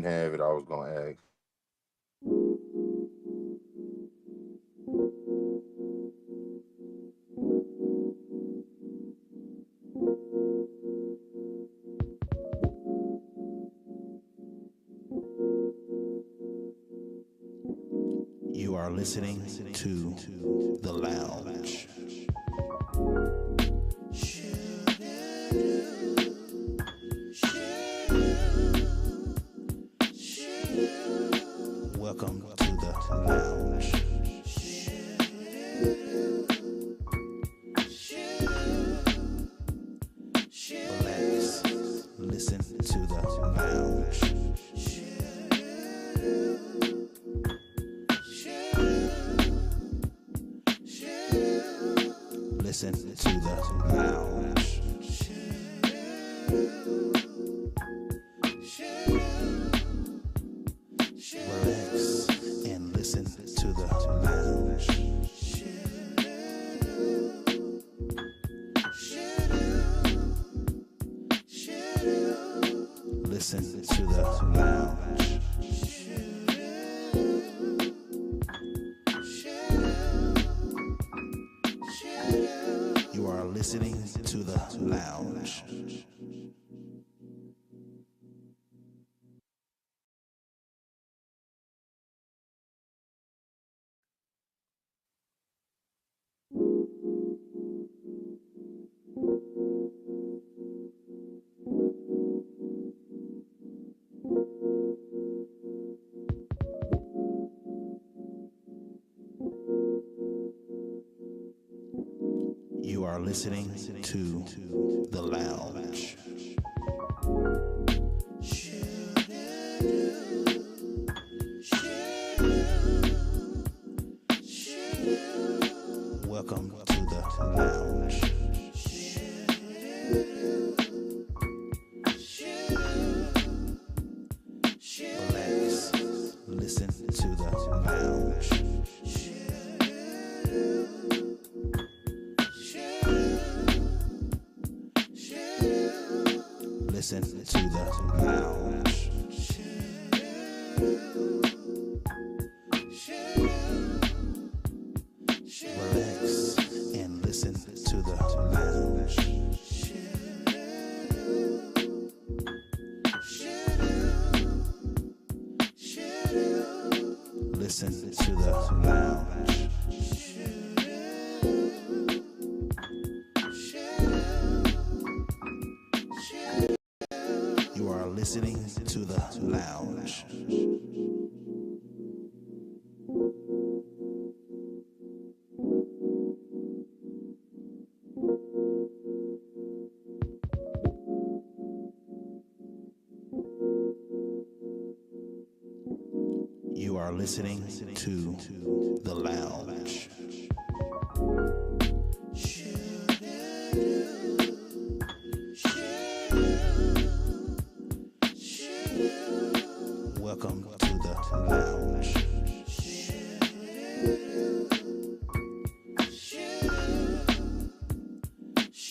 didn't have it, I was gonna ask. You are listening to The Lounge. Welcome to The Lounge. Relax. Listen to The Lounge. Listen to The Lounge. Relax and listen to The Lounge. Listen to The Lounge. You are listening to The Lounge. You are listening to The Lounge. Welcome to The Lounge. Relax. Listen to The Lounge. Listen to The Lounge. Relax and listen to The Lounge. Listen to The Lounge. You are listening to The Lounge. You are listening to The Lounge. Welcome to The Lounge.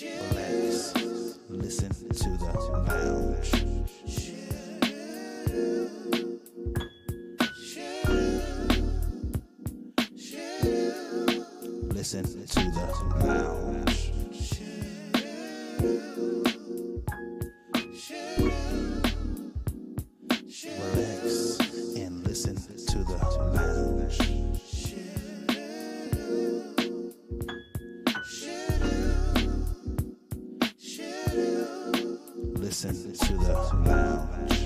Relax. Listen to The Lounge. Listen to The Lounge. Relax and listen to The Lounge. Listen to The Lounge.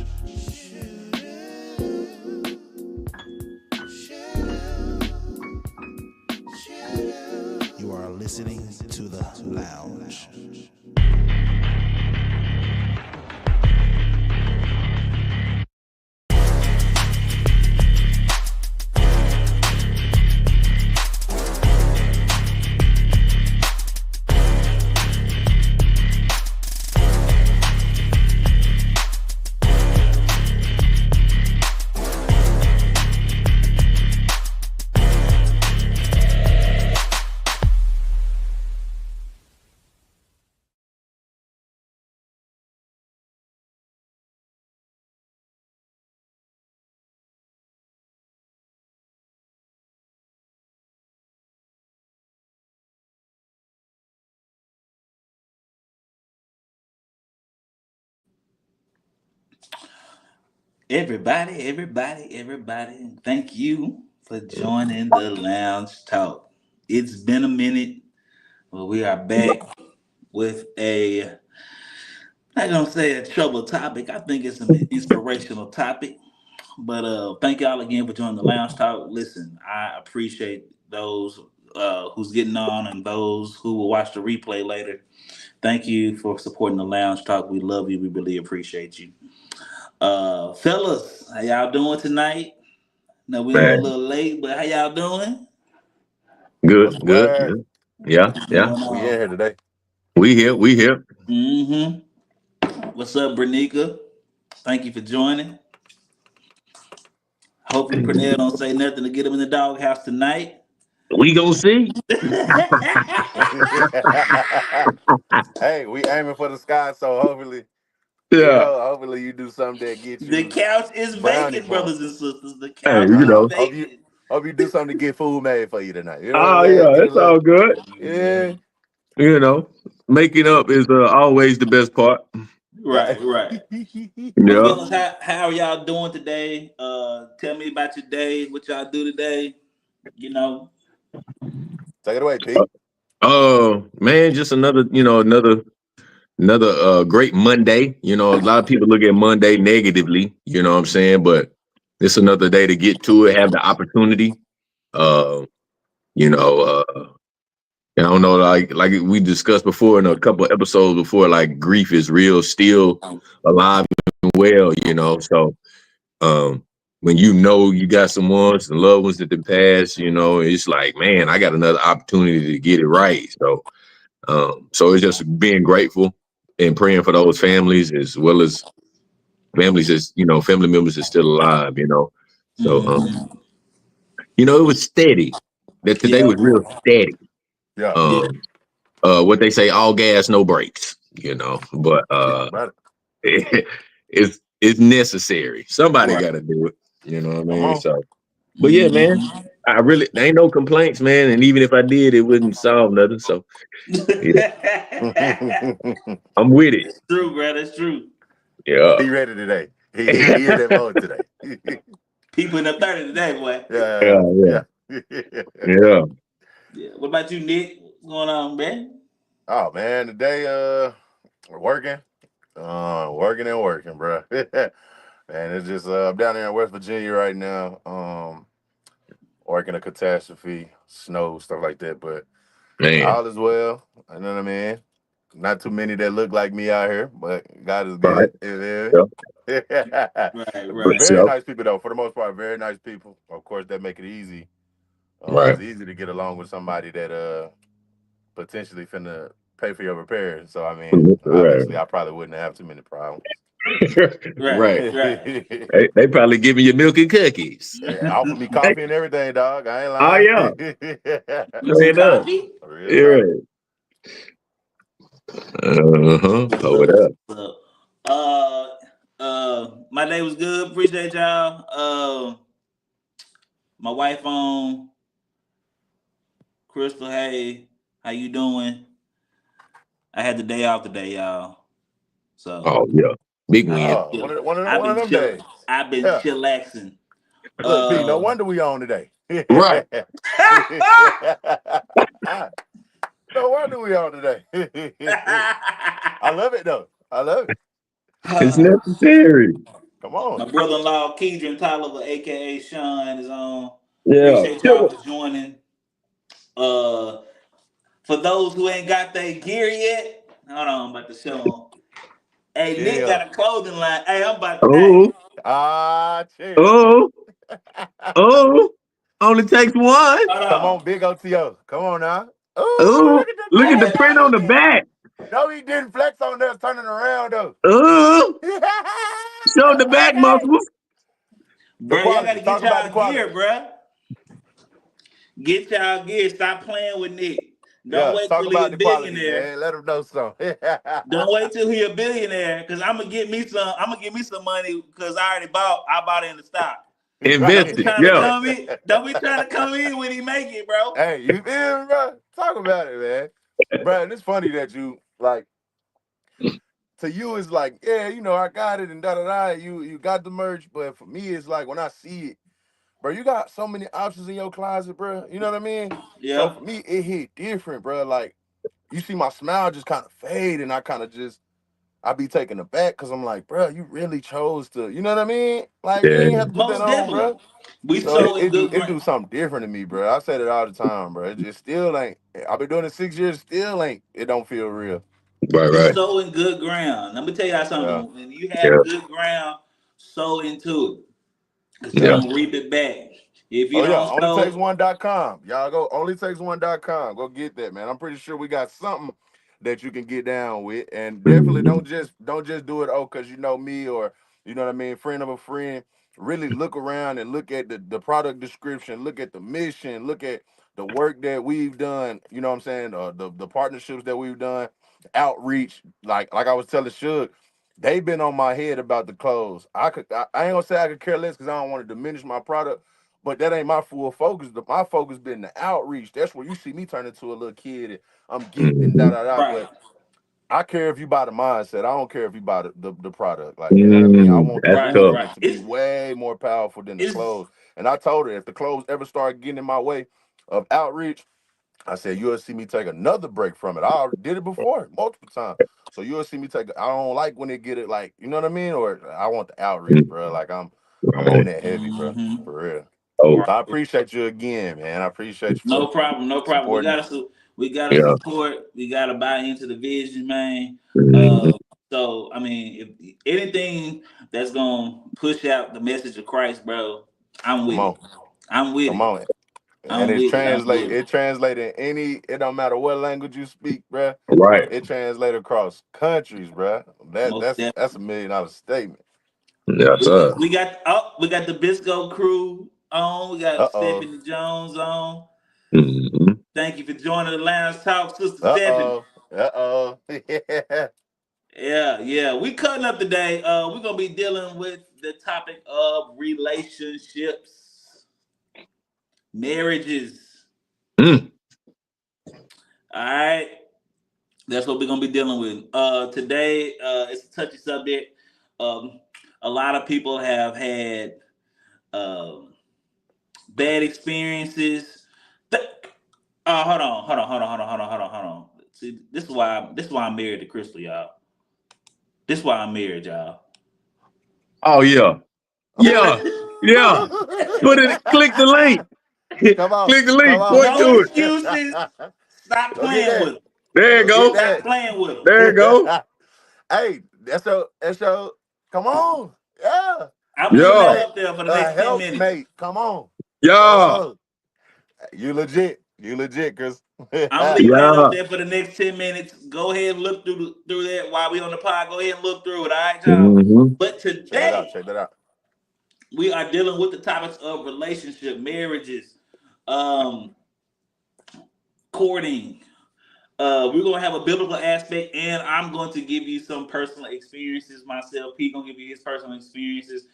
You are listening to The Lounge. Everybody. Thank you for joining the Lounge Talk. It's been a minute, but we are back with not gonna say a trouble topic. I think it's an inspirational topic. But thank y'all again for joining the Lounge Talk. Listen, I appreciate those who's getting on and those who will watch the replay later. Thank you for supporting the Lounge Talk. We love you. We really appreciate you. Fellas, how y'all doing tonight? No, we on a Man, little late, but how y'all doing? What's good, the good, word? good. Yeah, What's yeah. going We in on? here today. We here. Mm-hmm. What's up, Bernica? Thank you for joining. Hopefully Pernell don't say nothing to get him in the doghouse tonight. We gonna see. Hey, we aiming for the sky, so hopefully, Yeah. hopefully you do something that gets The you couch is brownie vacant, brothers and points. sisters. The Hey, couch you is know. vacant. Hope you do something to get food made for you tonight. You know what I'm Oh saying? yeah, Get a it's little, all good. yeah, You know, making up is always the best part. Right, right. right. But Yeah. fellas, how are y'all doing today? Tell me about your day, what y'all do today. You know. Take it away, Pete. Man, just another great Monday. You know, a lot of people look at Monday negatively. You know what I'm saying, but it's another day to get to it, have the opportunity. Uh, you know, and I don't know, like we discussed before in a couple of episodes before, like grief is real, still alive and well, you know. So when you know you got some ones and loved ones that have passed, you know, it's like, man, I got another opportunity to get it right. So it's just being grateful and praying for those families as well as families as family members is still alive, you know. So Mhm. it was steady. That today Yeah, was real steady. Yeah, yeah. Um what they say, all gas, no brakes, you know. But yeah, brother. it's necessary. Somebody Right. gotta do it. You know what I Come mean? on. So but yeah, man, Mhm. I really there ain't no complaints, man. And even if I did, it wouldn't solve nothing. So yeah, I'm with it. True, bro. That's true. Yeah. He ready today. He in that mode today. People in the 30 today, boy. Yeah, Yeah, yeah, yeah. yeah. Yeah. What about you, Nick? What's going on, man? Oh man, today working. Working and working, bro. Man, it's just I'm down there in West Virginia right now. Working a catastrophe, snow, stuff like that. But Man. all is well. You know what I mean? Not too many that look like me out here, but God is Right. good. You feel Yeah. me? Right, For right. Very sure. nice people though. For the most part, very nice people. Of course, that make it easy. Right. It's easy to get along with somebody that potentially finna pay for your repairs. So I mean, Right. obviously, I probably wouldn't have too many problems. Right, Right. right. They probably giving you milk and cookies. Offer me Hey, coffee and everything, dog. I oh yeah. ain't lying. You some Straight up. coffee? Real You're talk. right. Uh-huh. What's Hold up? it up. What's up? My day was good. Appreciate y'all. My wife on Crystal. Hey, how you doing? I had the day off today, y'all. So Oh yeah. Big I've win. been Oh, chill. one of them days. I've been Yeah. chillaxing. Look, Pete. No Uh, wonder we on today. Right. No wonder we on today. I love it though. I love it. It's necessary. Come on. My brother-in-law, Keedron Tolliver, aka Sean, is on. Yeah. Appreciate y'all for joining. Uh, for those who ain't got their gear yet, hold on, I'm about to show them. Hey, Nick Chill. got a clothing line. Hey, I'm about. Hey, Oh, Chill. oh, oh. Only takes one. hold Come on. on, big OTO. Come on now. Oh, Oh, look at look at the Hey, print on the that. back. No, he didn't flex on us turning around though. Oh, show the back Okay. muscles. The bro, y'all got quality. to get Talk about the y'all gear, quality. bro. Get y'all gear. Stop playing with Nick. Don't Yeah, wait talk till he a about the quality, billionaire. man. Let him know something. Don't wait till he a billionaire, cause I'm gonna get me some. I'm gonna get me some money because I already bought. I bought it in the stock. Don't be Invested. trying to Yeah. come in. Don't be trying to come in when he make it, bro. Hey, you feel me, bro? Talk about it, man. Bro, and it's funny that you like to you it's like, yeah, you know, I got it and da da da. You got the merch, but for me, it's like when I see it, bro, you got so many options in your closet, bro. You know what I mean? So Yeah. for me, it hit different, bro. Like you see my smile just kind of fade, and I kind of just I be taken aback because I'm like, bro, you really chose to, you know what I mean? Like you Yeah. ain't have to put that Most on, definitely. bro. We So sow in good it do ground. something different to me, bro. I said it all the time, bro. It just still ain't. I've been doing it 6 years, still ain't. It don't feel real. Right, We right. sow in good ground. Let me tell y'all Yeah. something. When you Yeah, have good ground, sow into it. Because you're yeah. going to reap it back. If you Oh yeah, don't sow, onlytakes1.com. Y'all go onlytakes1.com. Go get that, man. I'm pretty sure we got something that you can get down with. And definitely Mhm. don't just do it cause you know me or you know what I mean, friend of a friend. Really look around and look at the product description, look at the mission, look at the work that we've done, you know what I'm saying? The partnerships that we've done, outreach, like I was telling Suge, they've been on my head about the clothes. I ain't gonna say I could care less because I don't want to diminish my product, but that ain't my full focus. My focus been the outreach. That's where you see me turn into a little kid and I'm geeked and da Mhm. da da. right. But I care if you buy the mindset. I don't care if you buy the product. Like, you know what I mean? I want the That's Right. tough. Right. movement to be way more powerful than the It's clothes. And I told her if the clothes ever start getting in my way of outreach, I said, you'll see me take another break from it. I already did it before, multiple times. So you'll see me take. I don't like when they get it, like, you know what I mean? Or I want the outreach, bro. Like I'm on Right. that heavy, bro. mhm. For real. Oh, Right. So I appreciate you again, man. I appreciate you No for problem. No problem. supporting. We gotta yeah. support. We gotta buy into the vision, man. Mhm. So I mean, if anything that's gonna push out the message of Christ, bro, I'm Come with on, it. I'm with come it. on. And I'm it's with it. I'm translate. with it. It translate in any. It don't matter what language you speak, bro. Right. It translate across countries, bro. That Most that's definitely. that's $1 million statement. That's us. We got the Bisco crew on. We got Uh oh. Stephanie Jones on. Mhm. Thank you for joining the Lounge Talk, Sister Uh Stephanie. oh. Uh oh. Yeah. Yeah, yeah. We cutting up today. We're gonna be dealing with the topic of relationships, marriages. Mm. All right. That's what we're gonna be dealing with. Today, it's a touchy subject. Um, a lot of people have had um bad experiences. Th- hold on. See, this is why I'm married to Crystal, y'all. This is why I'm married, y'all. Oh yeah. Yeah. Yeah. Put it. Click the link. Come on. Click the Come link. on. Point No to it. excuses. Stop Go get playing that. with them. There you Go get go. Stop that. playing with them. There you go. Hey, that's your come on. Yeah. I'm leaving that Yeah. Hey, up there for the a next 10 minutes. helpmate. Come on. Yeah. You legit. You legit, Chris. I'm leaving that up Yeah. there for the next 10 minutes. Go ahead and look through that while we on the pod. Go ahead and look through it. All right, y'all. Hmm. But Check that out. today Check that out. we are dealing with the topics of relationship, marriages, um, courting. We're gonna have a biblical aspect, and I'm going to give you some personal experiences myself. Pete gonna give you his personal experiences.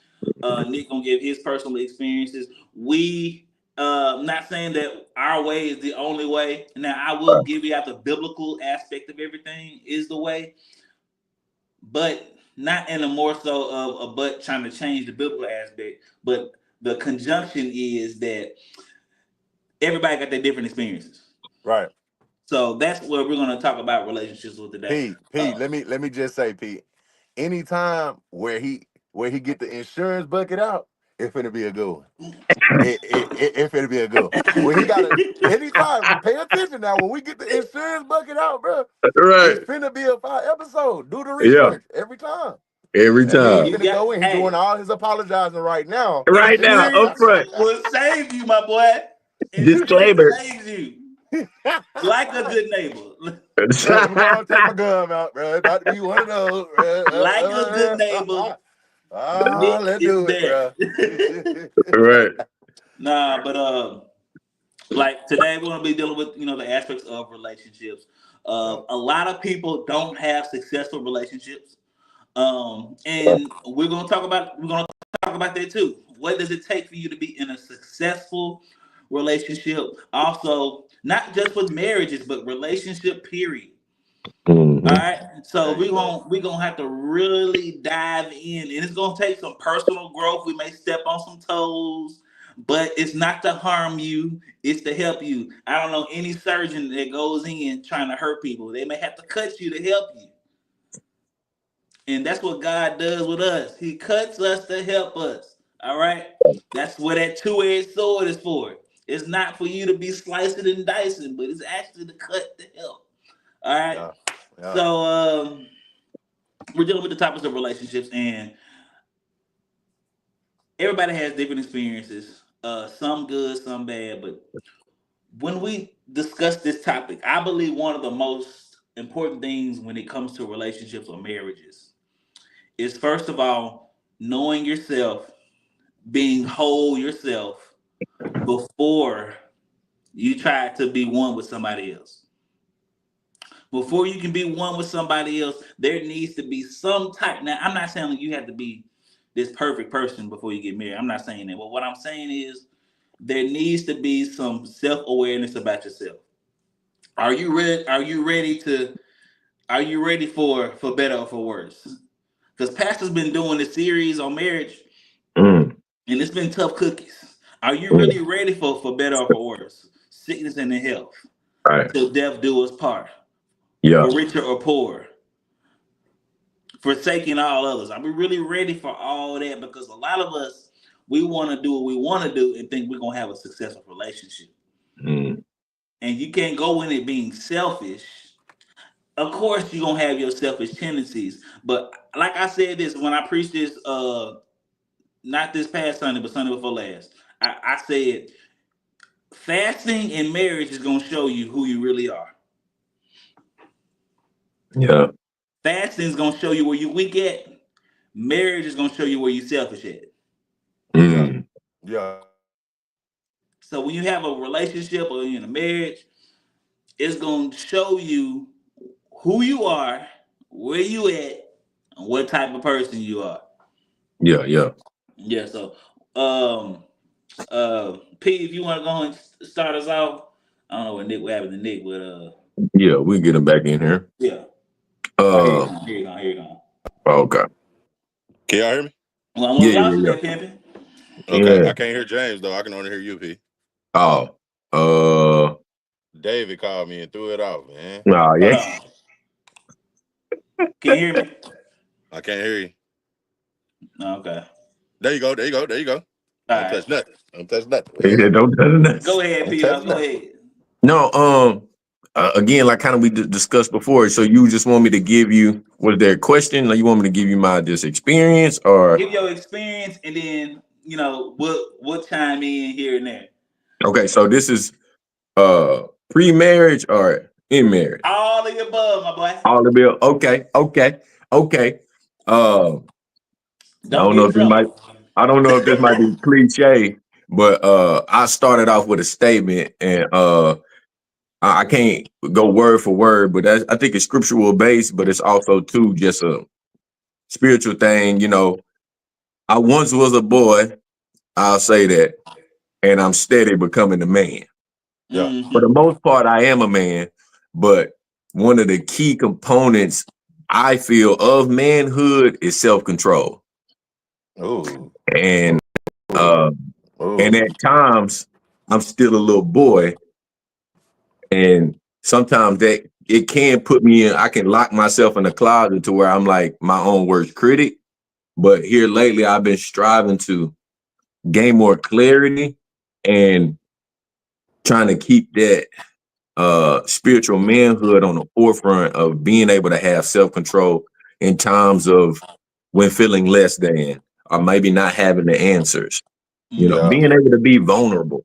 Nick gonna give his personal experiences. We not saying that our way is the only way. Now I will give you out the biblical aspect of everything is the way, but not in a more so of a but trying to change the biblical aspect. But the conjunction is that everybody got their different experiences. Right. So that's what we're gonna talk about relationships with today. Pete, let me just say, Pete, anytime where he get the insurance bucket out, it finna be a good one. It finna be a good one. When he got it, anytime, pay attention now. When we get the insurance bucket out, bro, it's Right. finna be a fire episode. Do the Yeah. research every time. Every That means he time. You finna got go in. He doing hey, all his apologizing right now. Right now, up insurance front. will save you, my boy. Insurance Disclaimer. saves you. Like a good neighbor. Let me go and take my gun out, bro. About to be one of those. Like a good neighbor, Nick Let's is do it, there. bro. Right. Nah, but like today we're gonna be dealing with the aspects of relationships. Yeah. A lot of people don't have successful relationships. And we're gonna talk about that too. What does it take for you to be in a successful relationship? Also, not just with marriages, but relationship period. Mhm. All right. So There you go. we gonna have to really dive in, and it's gonna take some personal growth. We may step on some toes, but it's not to harm you, it's to help you. I don't know any surgeon that goes in trying to hurt people. They may have to cut you to help you. And that's what God does with us. He cuts us to help us. All right. That's what that two-edged sword is for. It's not for you to be slicing and dicing, but it's actually to cut to help. All right. Yeah. Yeah. So we're dealing with the topics of relationships, and everybody has different experiences. Some good, some bad. But when we discuss this topic, I believe one of the most important things when it comes to relationships or marriages is, first of all, knowing yourself, being whole yourself before you try to be one with somebody else. Before you can be one with somebody else, there needs to be some type. Now, I'm not saying you have to be this perfect person before you get married. I'm not saying that. But what I'm saying is there needs to be some self-awareness about yourself. Are you ready? Are you ready for better or for worse? Because Pastor's been doing this series on marriage, Mm. and it's been tough cookies. Are you Mm. really ready for better or for worse? Sickness and in health. Right. Till death do us part. Yeah. For richer or poor. Forsaking all others. Are we really ready for all that? Because a lot of us, we want to do what we want to do and think we're going to have a successful relationship. Mm. And you can't go in it being selfish. Of course, you're going to have your selfish tendencies. But like I said this, when I preached this, not this past Sunday, but Sunday before last, I said, fasting in marriage is going to show you who you really are. Yeah. Fasting is going to show you where you weak at. Marriage is going to show you where you selfish at. Mm. Yeah. So when you have a relationship or you're in a marriage, it's going to show you who you are, where you at, and what type of person you are. Yeah. Yeah. Yeah. So, P, if you want to go and start us off, I don't know what happened to Nick, but Yeah. We get him back in here. yeah. Oh, here you Uh. go. Here you go. Here you go. Okay. Can y'all hear me? Well, I Yeah. almost lost you Yeah. there, pimping. Okay. Yeah. I can't hear James though. I can only hear you, P. Oh. David called me and threw it off, man. Nah. Hold Yeah. on. Can you hear me? I can't hear you. Okay. There you go. There you go. There you go. All Don't right. touch nothing. Don't touch nothing. He said, "Don't touch that." Go ahead, Don't P. touch Go nothing. ahead. No. Again, like kind of we discussed before. So you just want me to give you? Was there a question? Like you want me to give you my just experience, or Give your experience, and then we'll chime in here and there. okay? So this is pre-marriage or in marriage? All of the above, my boy. All the bill. Okay. I Don't don't get know in if this might. trouble. I don't know if this might be cliche, but I started off with a statement, and I can't go word for word, but I think it's scriptural based, but it's also too just a spiritual thing. You know, I once was a boy. I'll say that, and I'm steady becoming a man. Yeah. For the Mm-hmm. most part, I am a man, but one of the key components I feel of manhood is self-control. Ooh. And Ooh. and Ooh. at times I'm still a little boy. And sometimes that it can put me in, I can lock myself in a closet to where I'm like my own worst critic. But here lately I've been striving to gain more clarity and trying to keep that spiritual manhood on the forefront of being able to have self-control in times of when feeling less than, or maybe not having the answers, Yeah. being able to be vulnerable.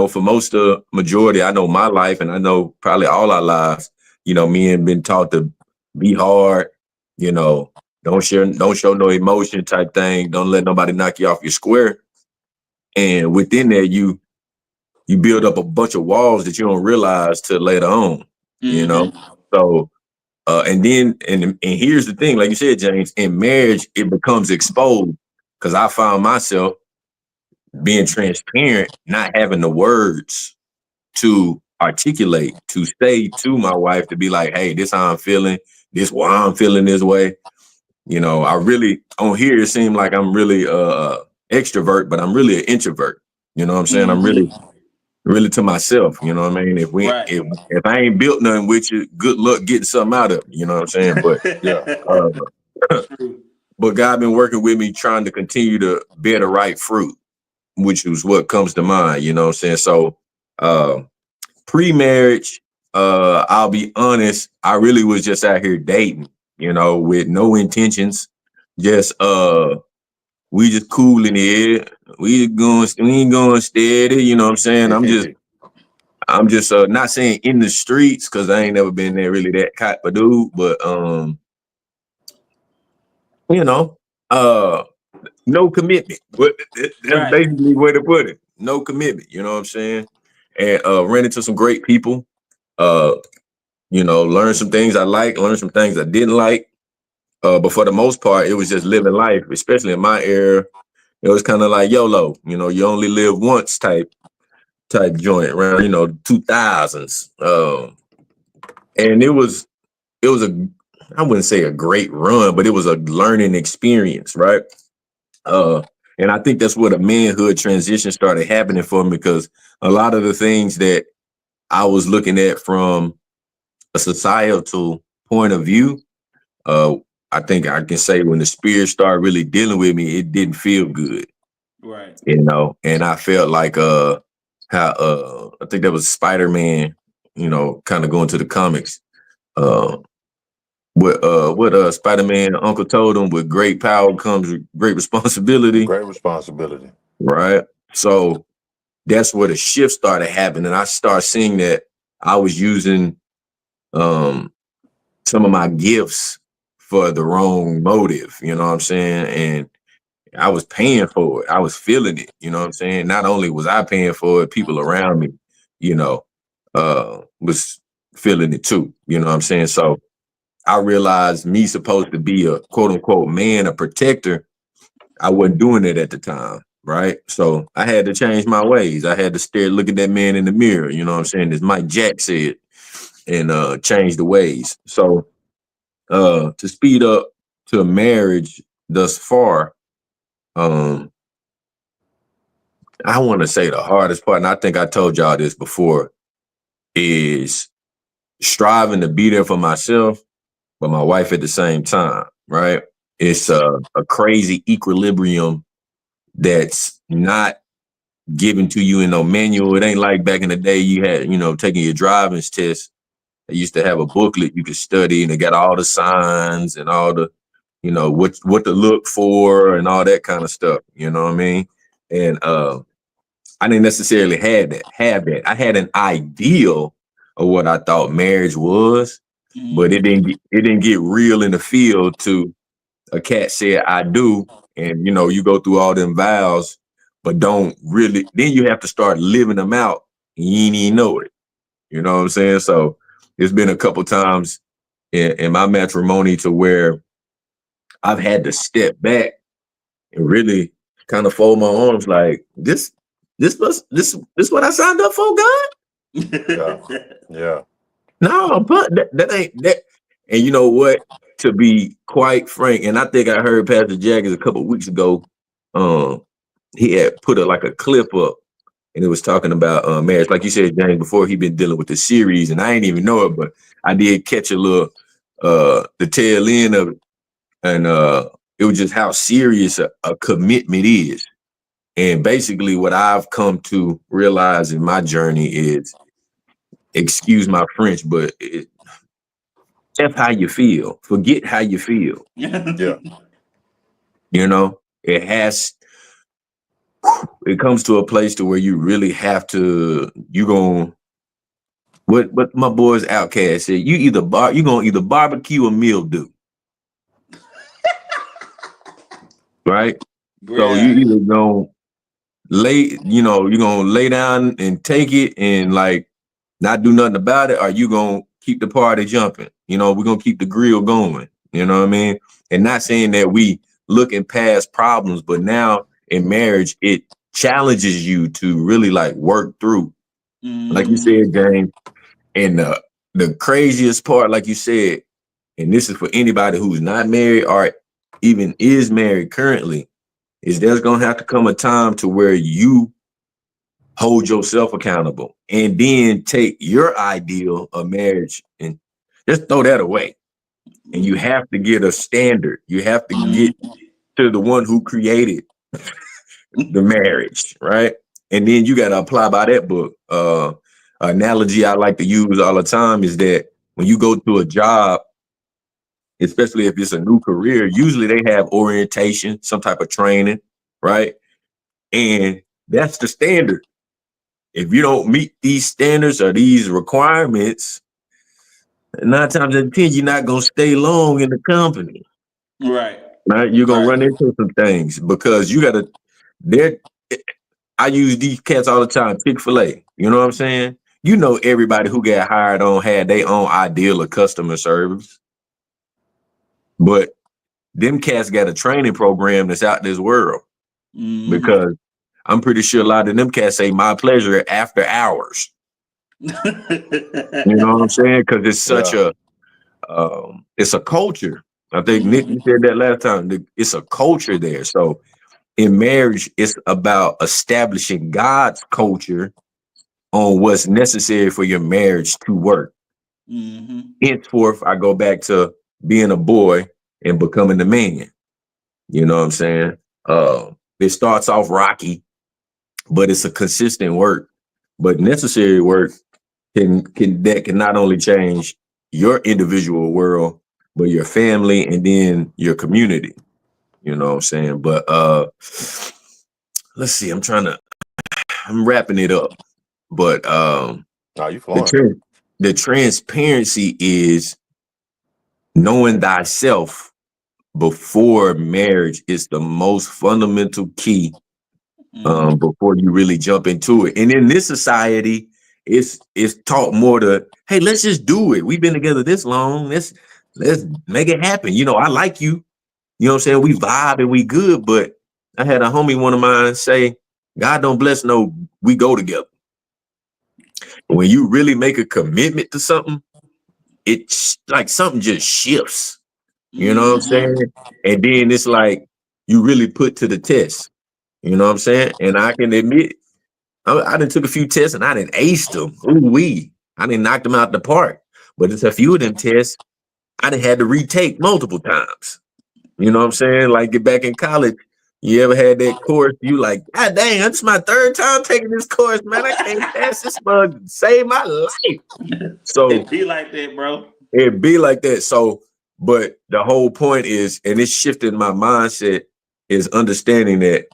For most of majority, I know my life and I know probably all our lives, men been taught to be hard, don't show no emotion type thing. Don't let nobody knock you off your square. And within there, you build up a bunch of walls that you don't realize till later on, Mm-hmm. So, and here's the thing, like you said, James, in marriage, it becomes exposed because I found myself being transparent, not having the words to articulate to say to my wife to be like, hey, this how I'm feeling, this why I'm feeling this way. You know, I really on here it seemed like I'm really extrovert, but I'm really an introvert. You know what I'm saying? I'm really to myself. You know what I mean? Right. If I ain't built nothing with you, good luck getting something out of it. You know what I'm saying? But True. but God been working with me trying to continue to bear the right fruit, which is what comes to mind. You know what I'm saying? So pre-marriage, I'll be honest, I really was just out here dating, you know, with no intentions. Just we just cool in the air. We ain't going steady, you know what I'm saying? I'm just not saying in the streets because I ain't never been there really that type of dude, but you know, no commitment. But that's Right. basically where to put it. No commitment, you know what I'm saying? And ran into some great people. You know, learned some things I like, learned some things I didn't like. But for the most part, it was just living life, especially in my era. It was kind of like YOLO, you know, you only live once type joint around, you know, 2000s. And it was I wouldn't say a great run, but it was a learning experience, right? And I think that's where the manhood transition started happening for me because a lot of the things that I was looking at from a societal point of view, I think I can say when the spirit started really dealing with me, it didn't feel good. Right. You know, and I felt like how I think that was Spider-Man, you know, kind of going to the comics. What Spider-Man uncle told him, with great power comes great responsibility. Great responsibility. Right. So that's where the shift started happening. I started seeing that I was using some of my gifts for the wrong motive, you know what I'm saying? And I was paying for it. I was feeling it, you know what I'm saying? Not only was I paying for it, people around me, you know, was feeling it too, you know what I'm saying? So I realized me supposed to be a quote unquote man, a protector. I wasn't doing it at the time, right? So I had to change my ways. I had to look at that man in the mirror, you know what I'm saying? As Mike Jack said, and change the ways. So to speed up to marriage thus far, I want to say the hardest part, and I think I told y'all this before, is striving to be there for myself, but my wife at the same time, right? It's a crazy equilibrium that's not given to you in no manual. It ain't like back in the day you had, you know, taking your driving's test. They used to have a booklet you could study, and it got all the signs and all the, you know, what to look for and all that kind of stuff. You know what I mean? And I didn't necessarily have that. I had an ideal of what I thought marriage was, but it didn't get real in the field to a cat said I do, and you know, you go through all them vows, but don't really. Then you have to start living them out, and you ain't even know it. You know what I'm saying? So it's been a couple times in my matrimony to where I've had to step back and really kind of fold my arms, like this what I signed up for, God? Yeah. No, but that ain't that. And you know what? To be quite frank, and I think I heard Pastor Jaggers a couple of weeks ago. He had put like a clip up, and it was talking about marriage. Like you said, James, before he been dealing with the series, and I ain't even know it, but I did catch a little the tail end of it, and it was just how serious a commitment is. And basically, what I've come to realize in my journey is, excuse my French, but F how you feel. Forget how you feel. Yeah. You know, it comes to a place to where you really have to, what my boys Outcast said, you gonna either barbecue or mildew. Right? So you either gonna you're gonna lay down and take it and like not do nothing about it, or you gonna keep the party jumping. You know, we're gonna keep the grill going. You know what I mean? And not saying that we looking past problems, but now in marriage, it challenges you to really like work through like you Mm-hmm. said, James. And the craziest part, like you said, and this is for anybody who's not married or even is married currently, is there's gonna have to come a time to where you hold yourself accountable and then take your ideal of marriage and just throw that away. And you have to get a standard. You have to get to the one who created the marriage, right? And then you got to apply by that book. Analogy I like to use all the time is that when you go to a job, especially if it's a new career, usually they have orientation, some type of training, right? And that's the standard. If you don't meet these standards or these requirements, 9 times out of 10, you're not gonna stay long in the company. Right. Right? You're gonna Right. run into some things because you gotta there. I use these cats all the time, Chick-fil-A. You know what I'm saying? You know, everybody who got hired on had their own ideal of customer service. But them cats got a training program that's out this world because I'm pretty sure a lot of them cats say my pleasure after hours. You know what I'm saying? Because it's such it's a culture. I think Nick, you said that last time. It's a culture there. So in marriage, it's about establishing God's culture on what's necessary for your marriage to work. Henceforth, I go back to being a boy and becoming a man. You know what I'm saying? It starts off rocky, but it's a consistent work. But necessary work can not only change your individual world, but your family and then your community. You know what I'm saying? But let's see. I'm wrapping it up. But you flowing. the transparency is knowing thyself before marriage is the most fundamental key before you really jump into it. And in this society, it's taught more to, hey, let's just do it. We've been together this long. Let's make it happen. You know, I like you. You know what I'm saying? We vibe and we good. But I had a homie, one of mine, say, God don't bless no, we go together. When you really make a commitment to something, it's like something just shifts. You know what I'm saying? And then it's like you really put to the test. You know what I'm saying? And I can admit, I done took a few tests and I didn't ace them. Ooh-wee. I didn't knock them out the park. But it's a few of them tests I done had to retake multiple times. You know what I'm saying? Like get back in college. You ever had that course? You like, God dang, that's my third time taking this course, man. I can't pass this bug, save my life. So it be like that, bro. It be like that. So, but the whole point is, and it's shifting my mindset, is understanding that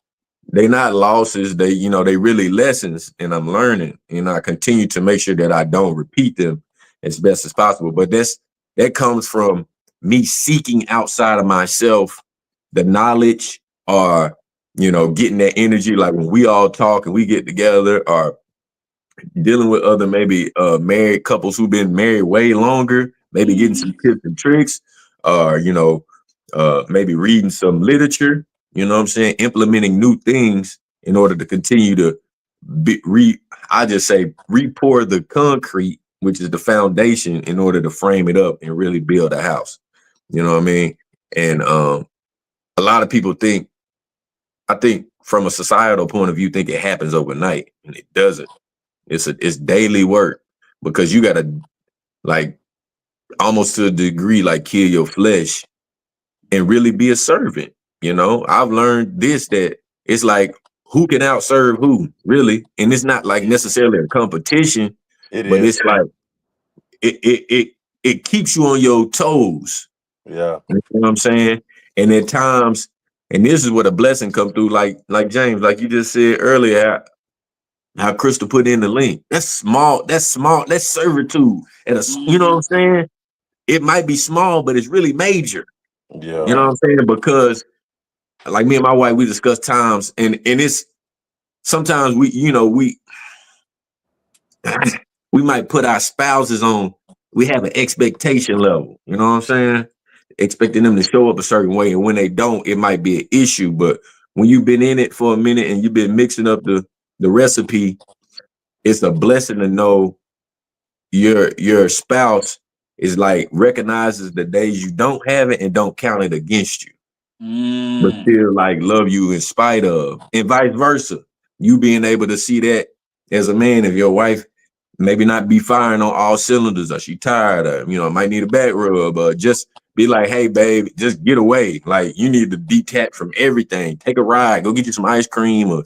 they're not losses. They, you know, they really lessons, and I'm learning. And I continue to make sure that I don't repeat them as best as possible. But that comes from me seeking outside of myself the knowledge, or you know, getting that energy. Like when we all talk and we get together, or dealing with other maybe married couples who've been married way longer, maybe getting some tips and tricks, or you know, maybe reading some literature, you know what I'm saying, implementing new things in order to continue to re-pour the concrete, which is the foundation, in order to frame it up and really build a house. You know what I mean? And a lot of people think, I think from a societal point of view, think it happens overnight, and it doesn't. It's daily work, because you gotta, like, almost to a degree, like, kill your flesh and really be a servant. You know, I've learned this, that it's like, who can outserve who, really? And it's not like necessarily a competition, but it's like it keeps you on your toes. Yeah. You know what I'm saying? And at times, and this is what a blessing come through, like James, like you just said earlier, how Crystal put in the link. That's small. That's servitude. And you know what I'm saying? It might be small, but it's really major. Yeah. You know what I'm saying? Because like me and my wife, we discuss times, and it's sometimes we, you know, we might put our spouses on, we have an expectation level, you know what I'm saying? Expecting them to show up a certain way. And when they don't, it might be an issue. But when you've been in it for a minute and you've been mixing up the recipe, it's a blessing to know your spouse is like recognizes the days you don't have it and don't count it against you, but still like love you in spite of, and vice versa. You being able to see that as a man, if your wife maybe not be firing on all cylinders, or she tired, or might need a back rub, or just be like, hey babe, just get away. Like you need to detach from everything. Take a ride, go get you some ice cream, or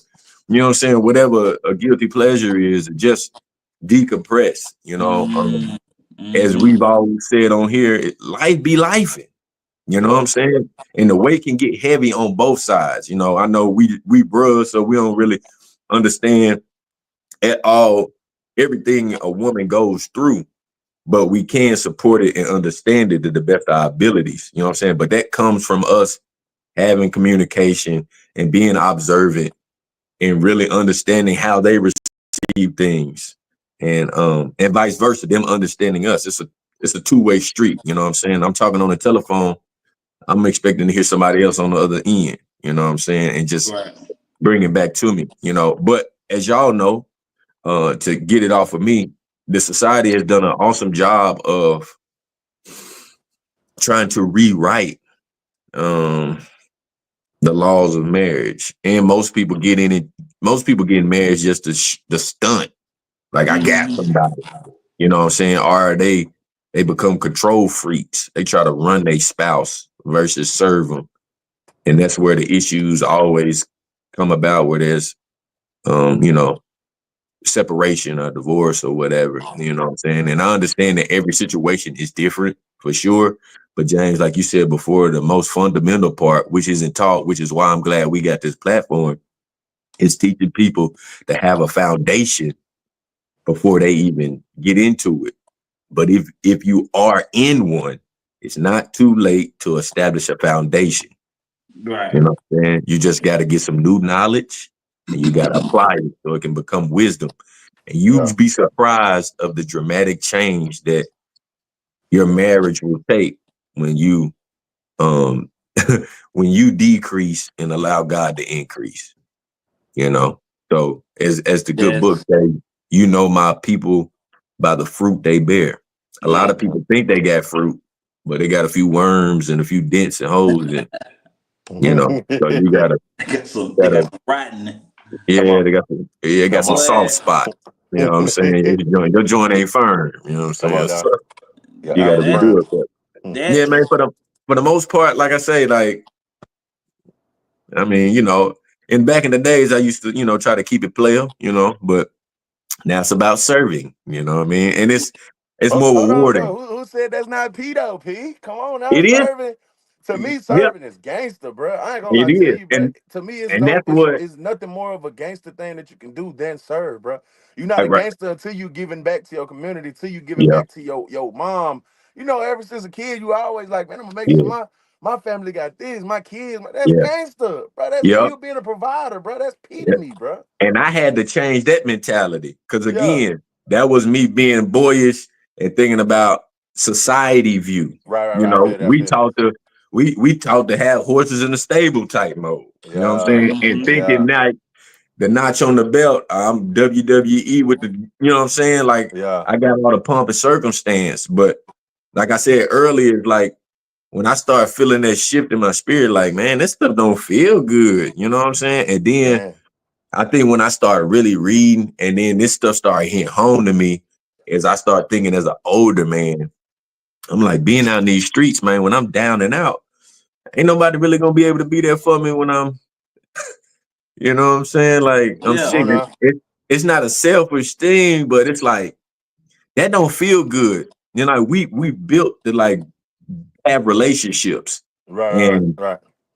whatever a guilty pleasure is, just decompress. As we've always said on here, life be lifing. You know what I'm saying? And the weight can get heavy on both sides. I know we bros, so we don't really understand at all everything a woman goes through, but we can support it and understand it to the best of our abilities. You know what I'm saying? But that comes from us having communication and being observant and really understanding how they receive things, and vice versa, them understanding us. It's a two-way street. You know what I'm saying? I'm talking on the telephone, I'm expecting to hear somebody else on the other end, you know what I'm saying? And just bring it back to me, But as y'all know, to get it off of me, the society has done an awesome job of trying to rewrite the laws of marriage. And most people get married just to stunt. Like I got somebody, you know what I'm saying? Or they become control freaks. They try to run their spouse versus serve them. And that's where the issues always come about, where there's, separation or divorce or whatever, you know what I'm saying? And I understand that every situation is different for sure. But James, like you said before, the most fundamental part, which isn't taught, which is why I'm glad we got this platform, is teaching people to have a foundation before they even get into it. But if you are in one, it's not too late to establish a foundation. Right. You know what I'm saying? You just got to get some new knowledge and you got to apply it so it can become wisdom. And you'd be surprised of the dramatic change that your marriage will take when you when you decrease and allow God to increase. So as the good book say, my people by the fruit they bear. A lot of people think they got fruit, but they got a few worms and a few dents and holes in. So you gotta they got some rotten. Yeah, they got some soft spot. You know what I'm saying? Your joint ain't firm. You know what I'm saying? So you gotta redo it. But, yeah, man. For the most part, like I say, and back in the days, I used to, try to keep it player, but now it's about serving. You know what I mean? And it's more rewarding. Who said that's not P though? P, come on now, it serving. Is. To me, serving is gangster, bro. I ain't gonna lie It to is. you, bro. To me, it's nothing more of a gangster thing that you can do than serve, bro. You're not a gangster until you giving back to your community, till you giving back to your mom. Ever since a kid, you always like, man, I'm gonna make sure my family got this, my kids. That's gangster, bro. That's you being a provider, bro. That's P to me, bro. And I had to change that mentality because again, that was me being boyish and thinking about society view. Right. We taught to have horses in the stable type mode. You know what I'm saying? And thinking that the notch on the belt, I'm WWE with the, you know what I'm saying? Like I got all the pomp and circumstance. But like I said earlier, like when I start feeling that shift in my spirit, like, man, this stuff don't feel good. You know what I'm saying? And then I think when I started really reading and then this stuff started hitting home to me, as I start thinking as an older man, I'm like, being out in these streets, man, when I'm down and out, ain't nobody really gonna be able to be there for me when I'm, you know what I'm saying? Like I'm sick. It's not a selfish thing, but it's like that don't feel good. We built to have relationships. Right.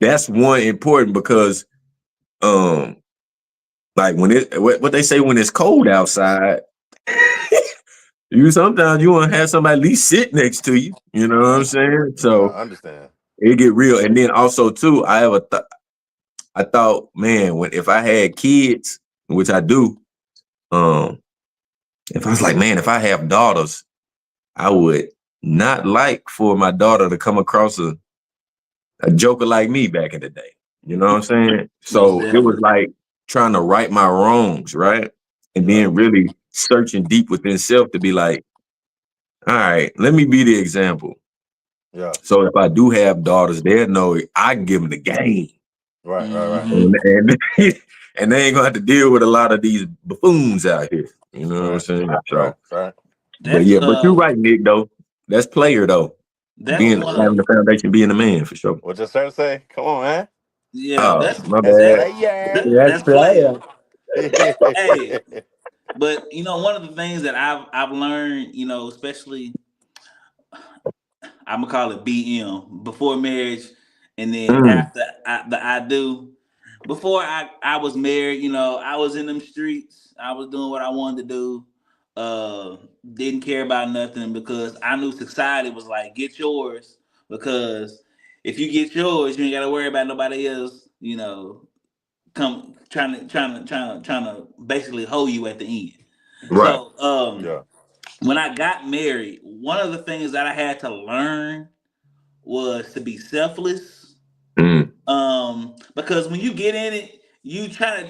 That's one important because what they say when it's cold outside, sometimes you want to have somebody at least sit next to you. You know what I'm saying? So I understand. It get real. And then also too, I thought, man, if I had kids, which I do, if I was like, man, if I have daughters, I would not like for my daughter to come across a joker like me back in the day. You know what I'm saying? So it was like trying to right my wrongs, right? And then really searching deep within self to be like, all right, let me be the example. Yeah. So if I do have daughters, they'll know I can give them the game. Right. Right. And and they ain't gonna have to deal with a lot of these buffoons out here. You know what I'm saying? So, Right. but That's but you're right, Nick. Though that's player though. that's Being one having of the foundation, being a man for sure. What your sir say? Come on, man. yeah, Oh, my That's bad. player. That's that's player. player. Hey, but one of the things that I've learned, especially I'm gonna call it BM before marriage, and then Mm, after I do. Before I was married, I was in them streets. I was doing what I wanted to do. Didn't care about nothing because I knew society was like, get yours. Because if you get yours, you ain't gotta worry about nobody else. Come trying to basically hold you at the end. right. So Yeah. when I got married, one of the things that I had to learn was to be selfless. Mm, Because when you get in it, you kind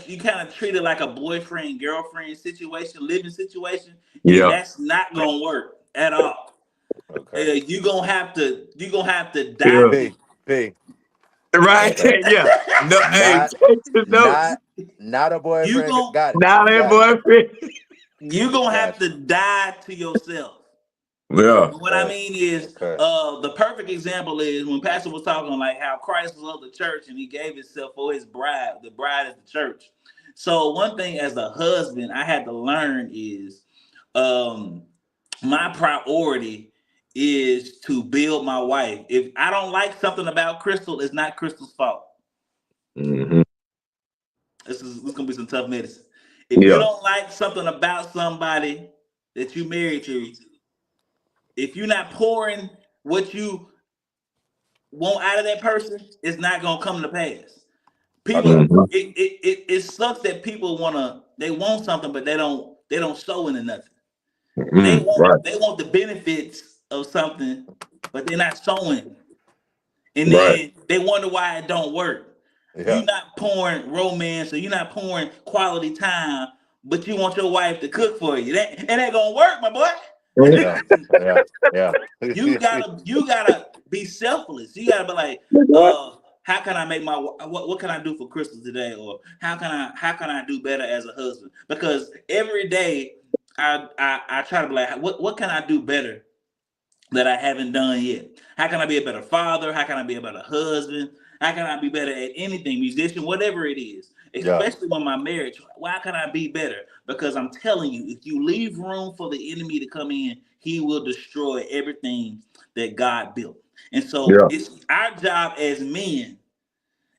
of treat it like a boyfriend girlfriend situation, living situation, and yeah. that's not gonna work at all. Okay. You gonna have to die Yeah. to. P. Right. Okay. yeah. No. Hey, Not take the notes. not a you boyfriend. gon' Got it. Now that Got it. boyfriend. you gonna have Got to die to yourself. Yeah. And what I you. mean is, Okay. the perfect example is when Pastor was talking like how Christ loved the church and he gave himself for his bride. The bride is the church. So one thing as a husband I had to learn is, um, my priority is to build my wife. If I don't like something about Crystal, it's not Crystal's fault. Hmm. This is gonna be some tough medicine. If you Yeah. don't like something about somebody that you married to, if you're not pouring what you want out of that person, it's not gonna come to pass. Okay. People, Hmm. it sucks that people they want something, but they don't sow into nothing. They Mm, want right. they want the benefits of something, but they're not sowing. And Right. then they wonder why it don't work. Yeah. You're not pouring romance or you're not pouring quality time, but you want your wife to cook for you. That it ain't gonna work, my boy. Yeah. Yeah. Yeah. You gotta be selfless. You gotta be like, What? how can I make what can I do for Crystal today, or how can I do better as a husband? Because every day I try to be like, what can I do better that I haven't done yet? How can I be a better father? How can I be a better husband? How can I be better at anything, musician, whatever it is? Yeah. Especially when my marriage, why can I be better? Because I'm telling you, if you leave room for the enemy to come in, he will destroy everything that God built. And so Yeah. it's our job as men,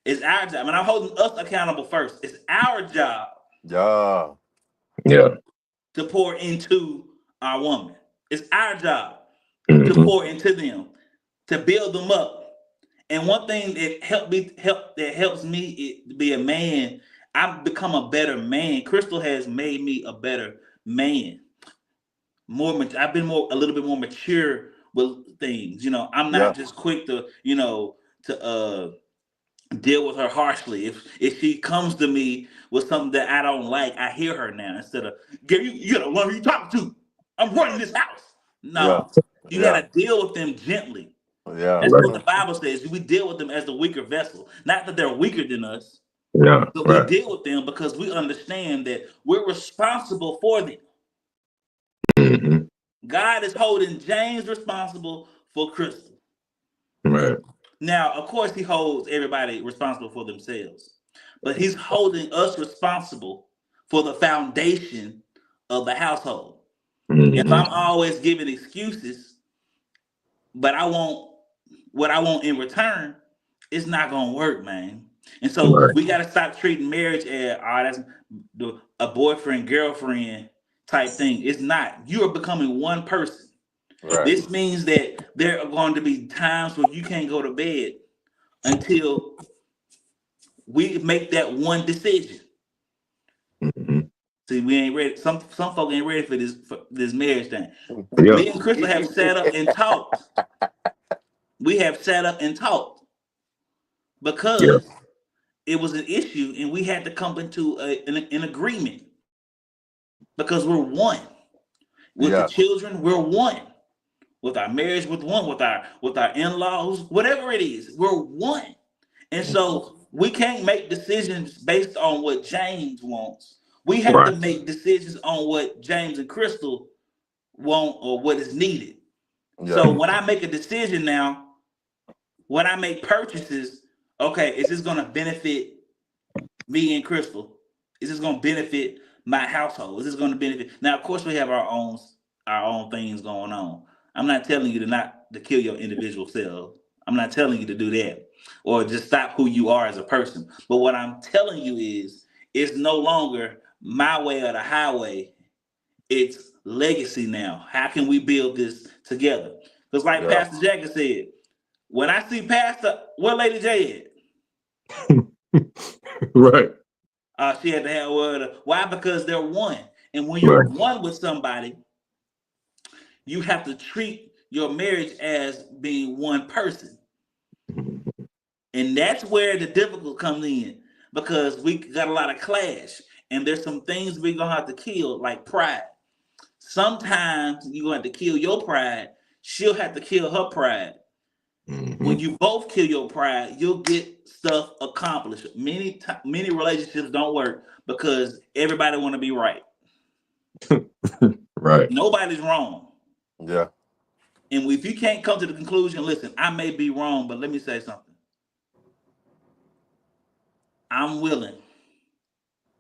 it's our job, and I'm holding us accountable first. It's our job Yeah. Yeah. to pour into our woman. It's our job to Hmm. pour into them, to build them up. And one thing that helps me to be a man, I've become a better man. Crystal has made me a better man. I've been a little bit more mature with things. I'm Yeah. not just quick to deal with her harshly. If she comes to me with something that I don't like, I hear her now instead of, Gary, you gotta learn who you talking to. I'm running this house. Yeah. No, you Yeah. gotta deal with them gently. Yeah. That's Right. what the Bible says. We deal with them as the weaker vessel. Not that they're weaker than us, Yeah. but we Right. deal with them because we understand that we're responsible for them. Hmm. God is holding James responsible for Crystal. Right. Now, of course, he holds everybody responsible for themselves, but he's holding us responsible for the foundation of the household. If Hmm. I'm always giving excuses, but I want what I want in return, it's not gonna work, man. And so Right. we gotta stop treating marriage as, that's a boyfriend girlfriend type thing. It's not. You are becoming one person. Right. This means that there are going to be times where you can't go to bed until we make that one decision. Hmm. See, we ain't ready. Some folk ain't ready for this marriage thing. Yeah. Me and Crystal have sat up and talked. We have sat up and talked Yeah. because it was an issue and we had to come into an agreement. because we're one. With the Yeah. children, we're one. With our marriage, with one, with our in-laws, whatever it is, we're one. And so we can't make decisions based on what James wants. We have to Right. make decisions on what James and Crystal want or what is needed. Yeah. So when I make a decision now, when I make purchases, okay, is this going to benefit me and Crystal? Is this going to benefit my household? Is this going to benefit? Now, of course, we have our own things going on. I'm not telling you to kill your individual self. I'm not telling you to do that or just stop who you are as a person. But what I'm telling you is, it's no longer my way or the highway. It's legacy now. How can we build this together? Because, like Yeah. Pastor Jackson said, when I see Pastor, where Lady J at? Right. She had to have word. Why? Because they're one. And when you're Right. one with somebody, you have to treat your marriage as being one person. And that's where the difficulty comes in, because we got a lot of clash. And there's some things we're going to have to kill, like pride. Sometimes you're going to have to kill your pride. She'll have to kill her pride. When you both kill your pride, you'll get stuff accomplished. Many relationships don't work because everybody want to be right. Right. Nobody's wrong. Yeah. And if you can't come to the conclusion, listen, I may be wrong, but let me say something. I'm willing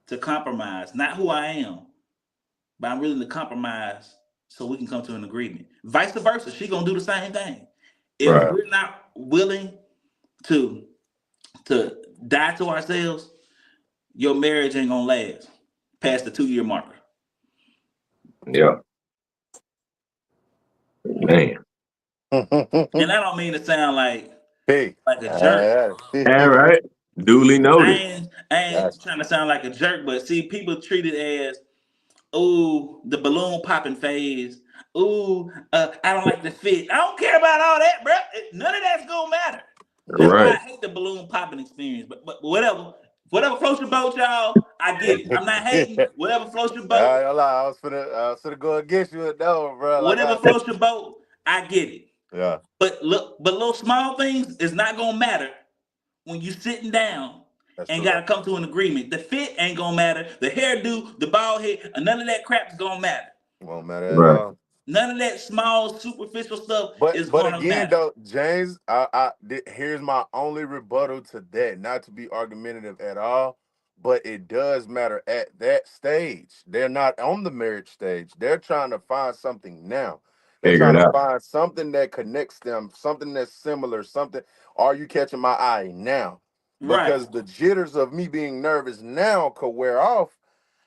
to compromise, not who I am, but I'm willing to compromise so we can come to an agreement. Vice versa, she's gonna do the same thing. If Right. we're not willing to die to ourselves, your marriage ain't gonna last past the 2-year marker. Yeah. Man. And I don't mean to sound like Hey. a jerk. All right. Duly I noted. ain't That's- trying to sound like a jerk, but see, people treat it as, ooh, the balloon popping phase. Ooh, I don't like the fit. I don't care about all that, bro. None of that's gonna matter. That's why I Right. hate the balloon popping experience. But whatever floats your boat, y'all. I get it. I'm not hating. Whatever floats your I boat. ain't gonna lie, I was finna go against you with that one, bro. Like Whatever floats your boat, I get it. yeah. But look, little small things is not gonna matter when you sitting down That's and true. gotta come to an agreement. The fit ain't gonna matter. The hairdo, the bald head, none of that crap's gonna matter. Won't matter at Right. all. None of that small, superficial stuff is But gonna again, matter. though, James, here's my only rebuttal to that. Not to be argumentative at all, but it does matter at that stage. They're not on the marriage stage. They're trying to find something now. They're Figure trying it to out. find something that connects them, something that's similar, something. Are you catching my eye now? Right. Because the jitters of me being nervous now could wear off.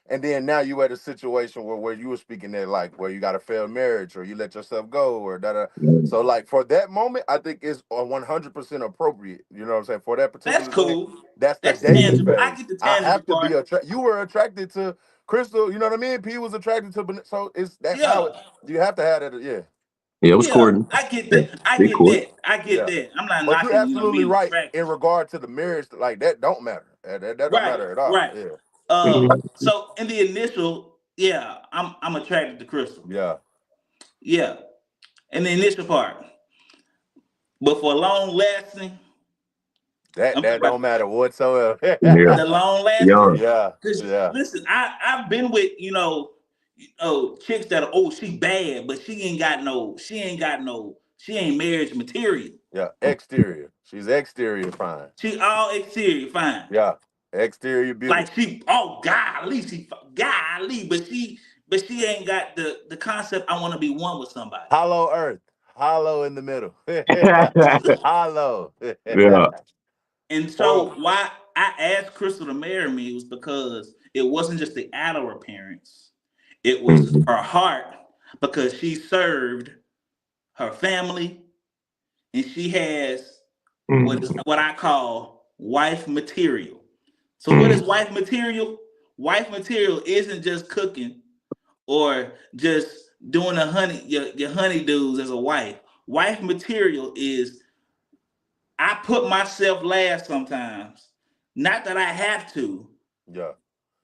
And then now you at a situation where you were speaking that, like, where you got a failed marriage or you let yourself go or da. So like for that moment, I think it's 100% appropriate. You know what I'm saying? For that That's particular thing, cool. that's the That's dating tangible. I phase. get the I tangible have to part. be you were attracted to Crystal. You know what I mean? P was attracted to. So that's how Yeah. it. You have to have that. Yeah. Yeah, it was Yeah. Courtney. I get Yeah. that. I Big get Court. that. I get Yeah. that. I'm not But you're knocking, absolutely being right in attracted. regard to the marriage. Like that don't matter. That don't Right. matter at all. Right. Yeah. So in the initial, yeah, I'm attracted to Crystal. Yeah. Yeah. In the initial part. But for long lasting, I'm That don't matter whatsoever. Yeah. the long lasting. Young. Yeah. Because Yeah. listen, I've been with chicks that are, she bad, but she ain't marriage material. Yeah. Exterior. She's exterior fine. She all exterior fine. Yeah. Exterior beautiful. Like golly, but she ain't got the concept. I want to be one with somebody. Hollow earth. Hollow in the middle. Hollow. Yeah. And so why I asked Crystal to marry me was because it wasn't just the outer appearance. It was Mhm. her heart, because she served her family and she has what I call wife material. So what is wife material? Wife material isn't just cooking or just doing your honeydews as a wife. Wife material is, I put myself last sometimes. Not that I have to, Yeah.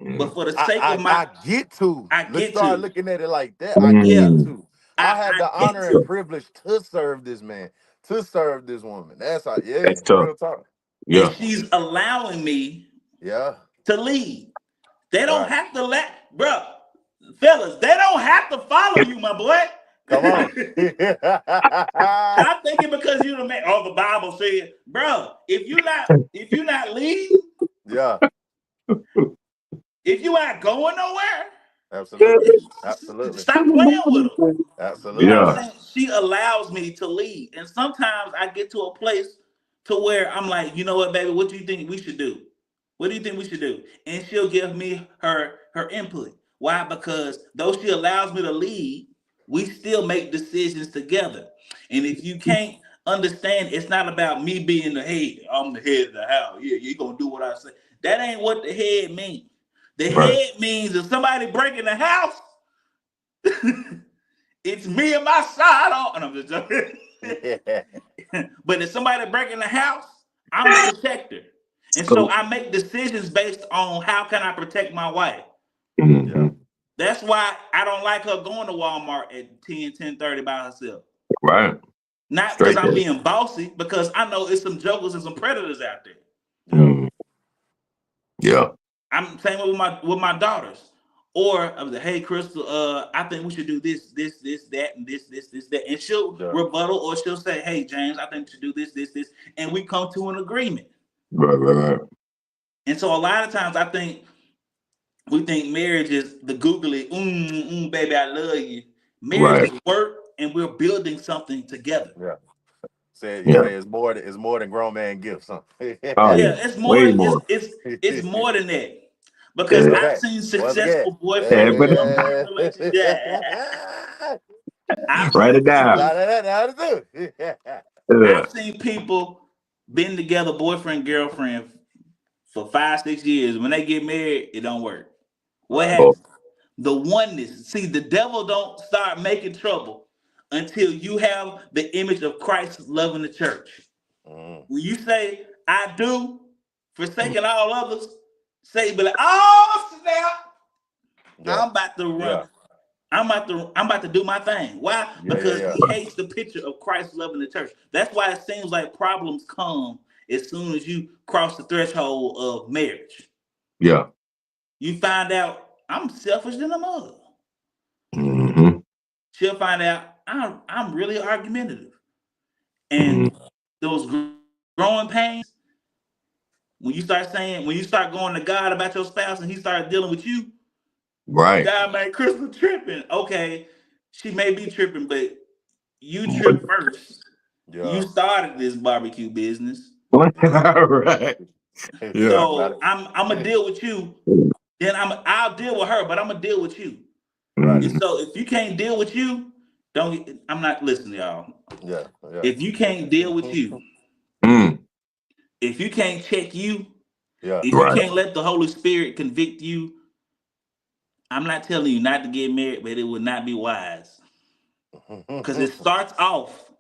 but for the sake of I get to. I Let's get start to. looking at it like that. I Yeah, get to. I have I the get honor and to. privilege to serve this man, to serve this woman. That's how, yeah, That's tough. real talk. And Yeah. she's allowing me Yeah, to lead. They don't right. have to fellas, they don't have to follow you, my boy. Come on. Stop thinking because you the man. Oh, the Bible said, bro, if you not leading, Yeah, if you ain't going nowhere, absolutely. Absolutely. stop playing with them. You know Absolutely. what I'm Yeah. saying? She allows me to lead. And sometimes I get to a place to where I'm like, you know what, baby, what do you think we should do? What do you think we should do? And she'll give me her input. Why? Because though she allows me to lead, we still make decisions together. And if you can't understand, it's not about me being the head. I'm the head of the house. Yeah, you're gonna do what I say. That ain't what the head means. The Right. head means if somebody breaking the house, it's me and my side on. And I'm just joking. Yeah. But if somebody breaking the house, I'm the protector. And so I make decisions based on how can I protect my wife. Mhm. That's why I don't like her going to Walmart at 10:30 by herself. Right. Not because Straight I'm there. being bossy, because I know it's some jokers and some predators out there. Mhm. Yeah. I'm saying with my daughters. Or I was like, hey Crystal, I think we should do this, that, and this, that. And she'll Yeah. rebuttal, or she'll say, hey James, I think we should do this, and we come to an agreement. Right. And so a lot of times we think marriage is the googly, baby, I love you. Marriage Right. is work, and we're building something together. Yeah. You Yeah. say it's more than grown man gifts, huh? Oh Yeah, yeah. it's more Way than more. it's more than that. Because Yeah. I've Okay. seen Once again. successful boyfriend and girlfriend Yeah. relationships. I've Write seen it down. people, How to do. Yeah. I've seen people been together, boyfriend, girlfriend, for 5, 6 years. When they get married, it don't work. What Right. Oh, happens? The oneness. See, the devil don't start making trouble until you have the image of Christ loving the church. Mm. When you say I do, forsaking all others, say be like, oh snap, Yeah. I'm about to run. Yeah. I'm about to do my thing. Why? Because Yeah. he hates the picture of Christ loving the church. That's why it seems like problems come as soon as you cross the threshold of marriage. yeah. You find out I'm selfish than a mother. Mm-hmm. She'll find out I'm really argumentative. Mm-hmm. And those growing pains, when you start going to God about your spouse and he starts dealing with you, Right. God, man, Crystal tripping. Okay, she may be tripping, but you But- tripped first. You Yeah. started this barbecue business. right. Yeah. So I'm gonna deal with you. Then I'll deal with her, but I'm gonna deal with you. Right. And Mhm. so if you can't deal with you, I'm not listening, y'all. Yeah. If you can't deal with you, Mm. if you can't check you, Yeah. if you Right. can't let the Holy Spirit convict you, I'm not telling you not to get married, but it would not be wise. Because it starts off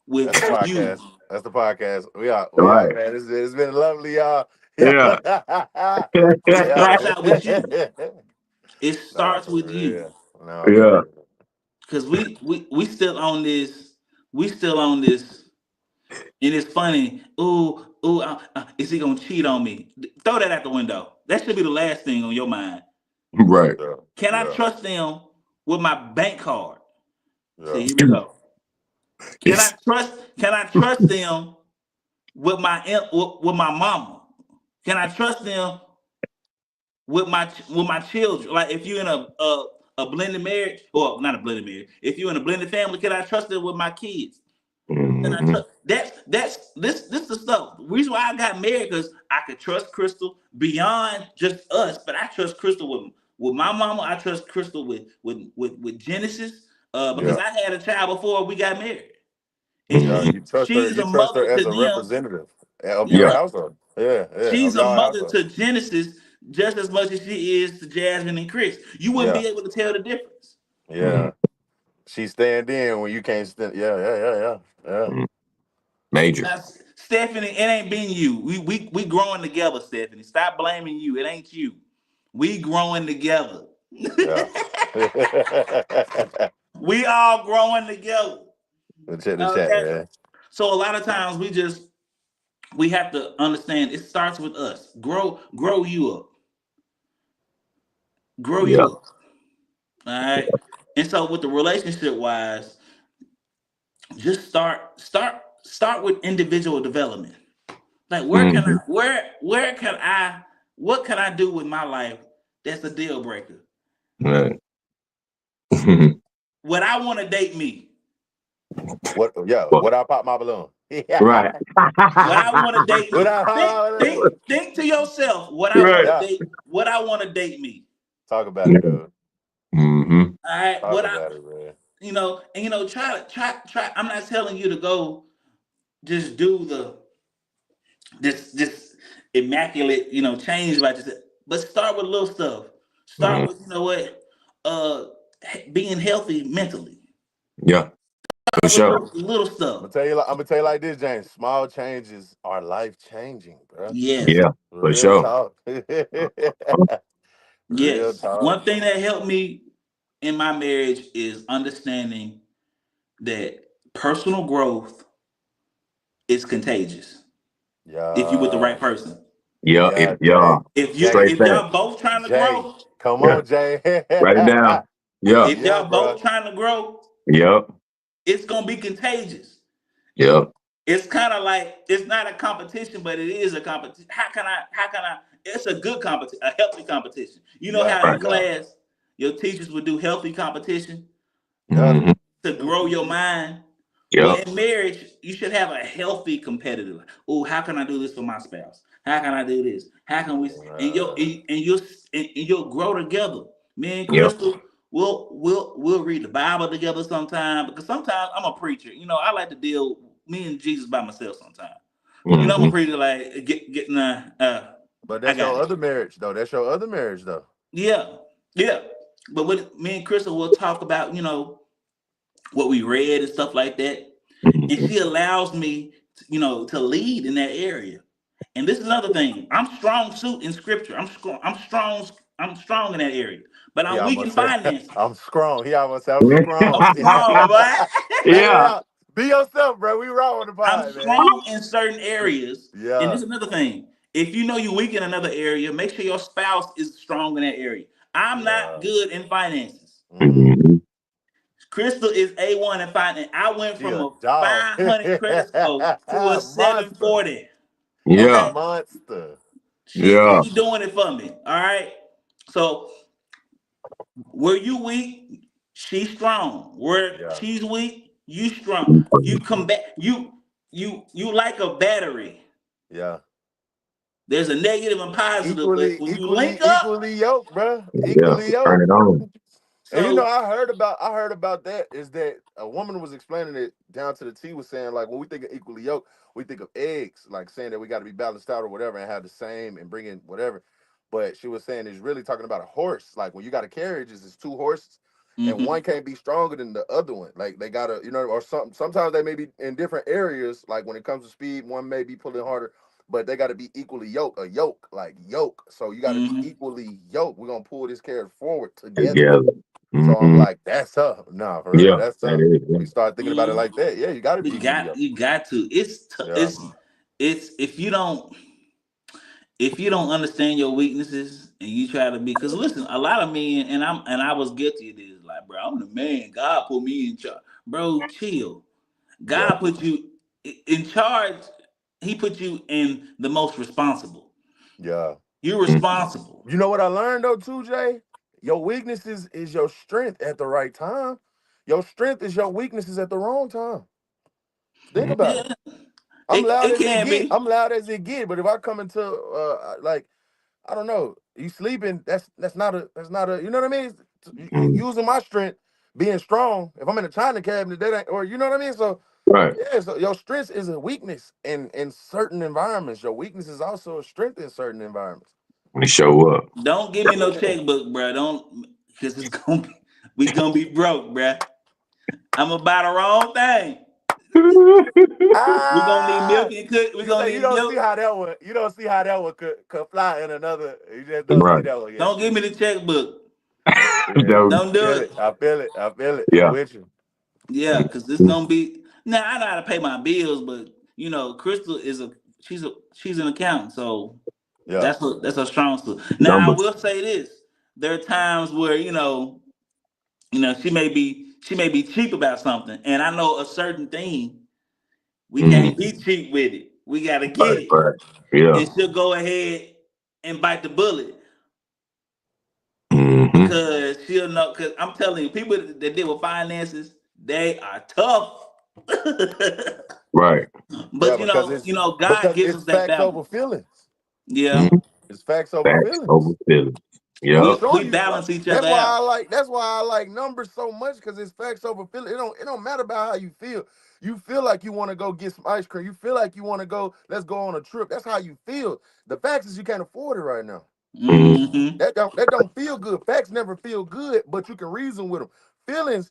with That's the you. podcast. That's the podcast. We are, Right. man. It's been lovely, y'all. Yeah. Yeah. It Yeah. starts out with you. It Nah, starts for with you. real. No, for yeah. real. Because we still on this. We still on this. And it's funny. Is he gonna cheat on me? Throw that out the window. That should be the last thing on your mind. Right. Yeah. Can I Yeah. trust them with my bank card? Yeah. See, here we go. Can I trust them with with my mama? Can I trust them with my children? Like if you're in a blended marriage, or not a blended marriage, if you're in a blended family, can I trust them with my kids? And I Mm-hmm. trust that's this the stuff. The reason why I got married because I could trust Crystal beyond just us, but I trust Crystal with my mama. I trust Crystal with Genesis, because Yeah. I had a child before we got married, and Yeah. Mm-hmm. she's You a trust her mother as to a them. representative of Yeah, your Yeah. household. Yeah. Yeah. she's Of a your mother household. to Genesis just as much as she is to Jasmine and Chris. You wouldn't Yeah. be able to tell the difference. Mm-hmm. Yeah. She stand in when you can't stand. Yeah. Mm-hmm. Major. Now, Stephanie, it ain't been you. We growing together, Stephanie. Stop blaming you. It ain't you. We growing together. Yeah. We all growing together. Check the chat, Okay. man. So a lot of times we have to understand it starts with us. Grow you up. Grow Yeah. you up. All right. And so with the relationship wise, just start with individual development. Like Mhm. where can I what can I do with my life that's a deal breaker? Right. Would I want to date me? What? Yeah. Well, What I pop my balloon? right. Would I want to date What me? I pop Think my think balloon? think to yourself, Right. Yeah. would I want to date me? Talk about Yeah. it, dude. Mm-hmm. All right. Talk Would I about it, man. try I'm not telling you to go just do this immaculate, change by just but start with little stuff. Start Mm-hmm. with, uh being healthy mentally. Yeah, for Start with sure. little stuff. I'm gonna tell you like this, James. Small changes are life changing, bro. Yes. Yeah, for Real sure. talk. Real Yes. talk. One thing that helped me in my marriage is understanding that personal growth is contagious if you're with the Yeah. right person. Yeah, Yeah, yeah. Jay. If you Straight Jay. if fact. y'all both trying to Jay. grow, Come Yeah. on, Jay. Write it down. Yeah. if Yeah, y'all bro. both trying to grow, Yep. it's gonna be contagious. Yep. It's kind of like it's not a competition, but it is a competition. How can I? It's a good competition, a healthy competition. You know Yeah, how in Right. yeah, class your teachers would do healthy competition yeah. Mm-hmm. to grow your mind. Well, Yep. in marriage, you should have a healthy competitive. Oh, how can I do this for my spouse? How can I do this? How can we? And you'll grow together. Me and Yep. Crystal, we'll read the Bible together sometime because sometimes I'm a preacher. I like to deal me and Jesus by myself sometimes. I'm a Mm-hmm. preacher like getting But I that's got your it. other marriage, though. That's your other marriage, though. Yeah, yeah. But with me and Crystal, we'll talk about what we read and stuff like that. And Mm-hmm. she allows me, to lead in that area. And this is another thing. I'm strong suit in scripture. I'm strong. I'm strong. I'm strong in that area. But He I'm weak in almost said, finances. I'm strong. He almost said, I'm strong. I'm strong, boy. Let it Yeah. out. Be yourself, bro. We raw on the I'm pod, man. strong in certain areas. And Yeah, this is another thing. If you know you're weak in another area, make sure your spouse is strong in that area. I'm not yeah. good in finances. Mm, Mm-hmm. Crystal is A1 in finance. I went she from a a dog. 500 credit score to a Monster. 740. Yeah. Okay? Monster. Yeah. She doing it for me. All right. So where you weak, she's strong. Where Yeah, she's weak, you strong. You combat you like a battery. yeah. There's a negative and positive, but Equally, when you equally, link up, equally yoked, bro. Yeah. Equally Turn yoked. it on. And so I heard about that is that a woman was explaining it down to the T, was saying like when we think of equally yoked, we think of eggs, like saying that we got to be balanced out or whatever and have the same and bring in whatever. But she was saying it's really talking about a horse. Like when you got a carriage, it's two horses, and mhm, one can't be stronger than the other one. Like they gotta, or sometimes they may be in different areas. Like when it comes to speed, one may be pulling harder, but they got to be equally yoked, a yoke, like yoke. So you got to be mhm. equally yoked. We're gonna pull this carriage forward together. Together. So I'm Mm-hmm. like, that's tough. Nah, for real, Yeah. that's That tough. is. Yeah. We start thinking about it Mhm. like that. Yeah, you got to be You equally got yoked. you got to. Yeah, It's if you don't understand your weaknesses and you try to be, because listen, a lot of men, and I was guilty of this, like, bro, I'm the man, God put me in charge. Bro, chill. yeah. God put you in charge. He put you in the most responsible. Yeah. You're Mm-hmm. responsible. You know what I learned though, too, Jay? Your weaknesses is your strength at the right time. Your strength is your weaknesses at the wrong time. Think about it. Yeah, I'm loud it as it can get. be. I'm loud as it get. But if I come into like I don't know, you sleeping, that's not a you know what I mean? Using my strength, being strong. If I'm in a china cabinet, that ain't, or you know what I mean? So Right. yeah, so your strength is a weakness in certain environments. Your weakness is also a strength in certain environments. When you show up. Don't give me no checkbook, bro. Don't, because it's gonna be we gonna be broke, bro. I'm about the wrong thing. We gonna need Ah, milk and cook. We you gonna say you need don't see milk. how that one. You don't see how that one could fly in another. You just don't see Right. that one yet. Don't give me the checkbook. Yeah, That- Don't do feel it. it. I feel it. I feel it. I'm yeah. with you. Yeah, because it's gonna be. Now I know how to pay my bills, but Crystal is she's an accountant, so Yeah. that's her strong suit. Now I Numbers. will say this: there are times where she may be cheap about something, and I know a certain thing we Mhm. can't be cheap with it. We gotta Right. get it, Right. Yeah. and she'll go ahead and bite the bullet Hmm. because she'll know. Because I'm telling you, people that deal with finances, they are tough. Right. Yeah, But because God gives it's us that facts balance. over feelings. Yeah, Mhm. It's facts over Facts over feelings. feelings. I'm Yep. we showing you. balance each That's other why out. I like. That's why I like numbers so much because it's facts over feelings. It don't matter about how you feel. You feel like you want to go get some ice cream. You feel like you want to go. Let's go on a trip. That's how you feel. The facts is you can't afford it right now. Mhm. Hmm. That don't feel good. Facts never feel good, but you can reason with them. Feelings,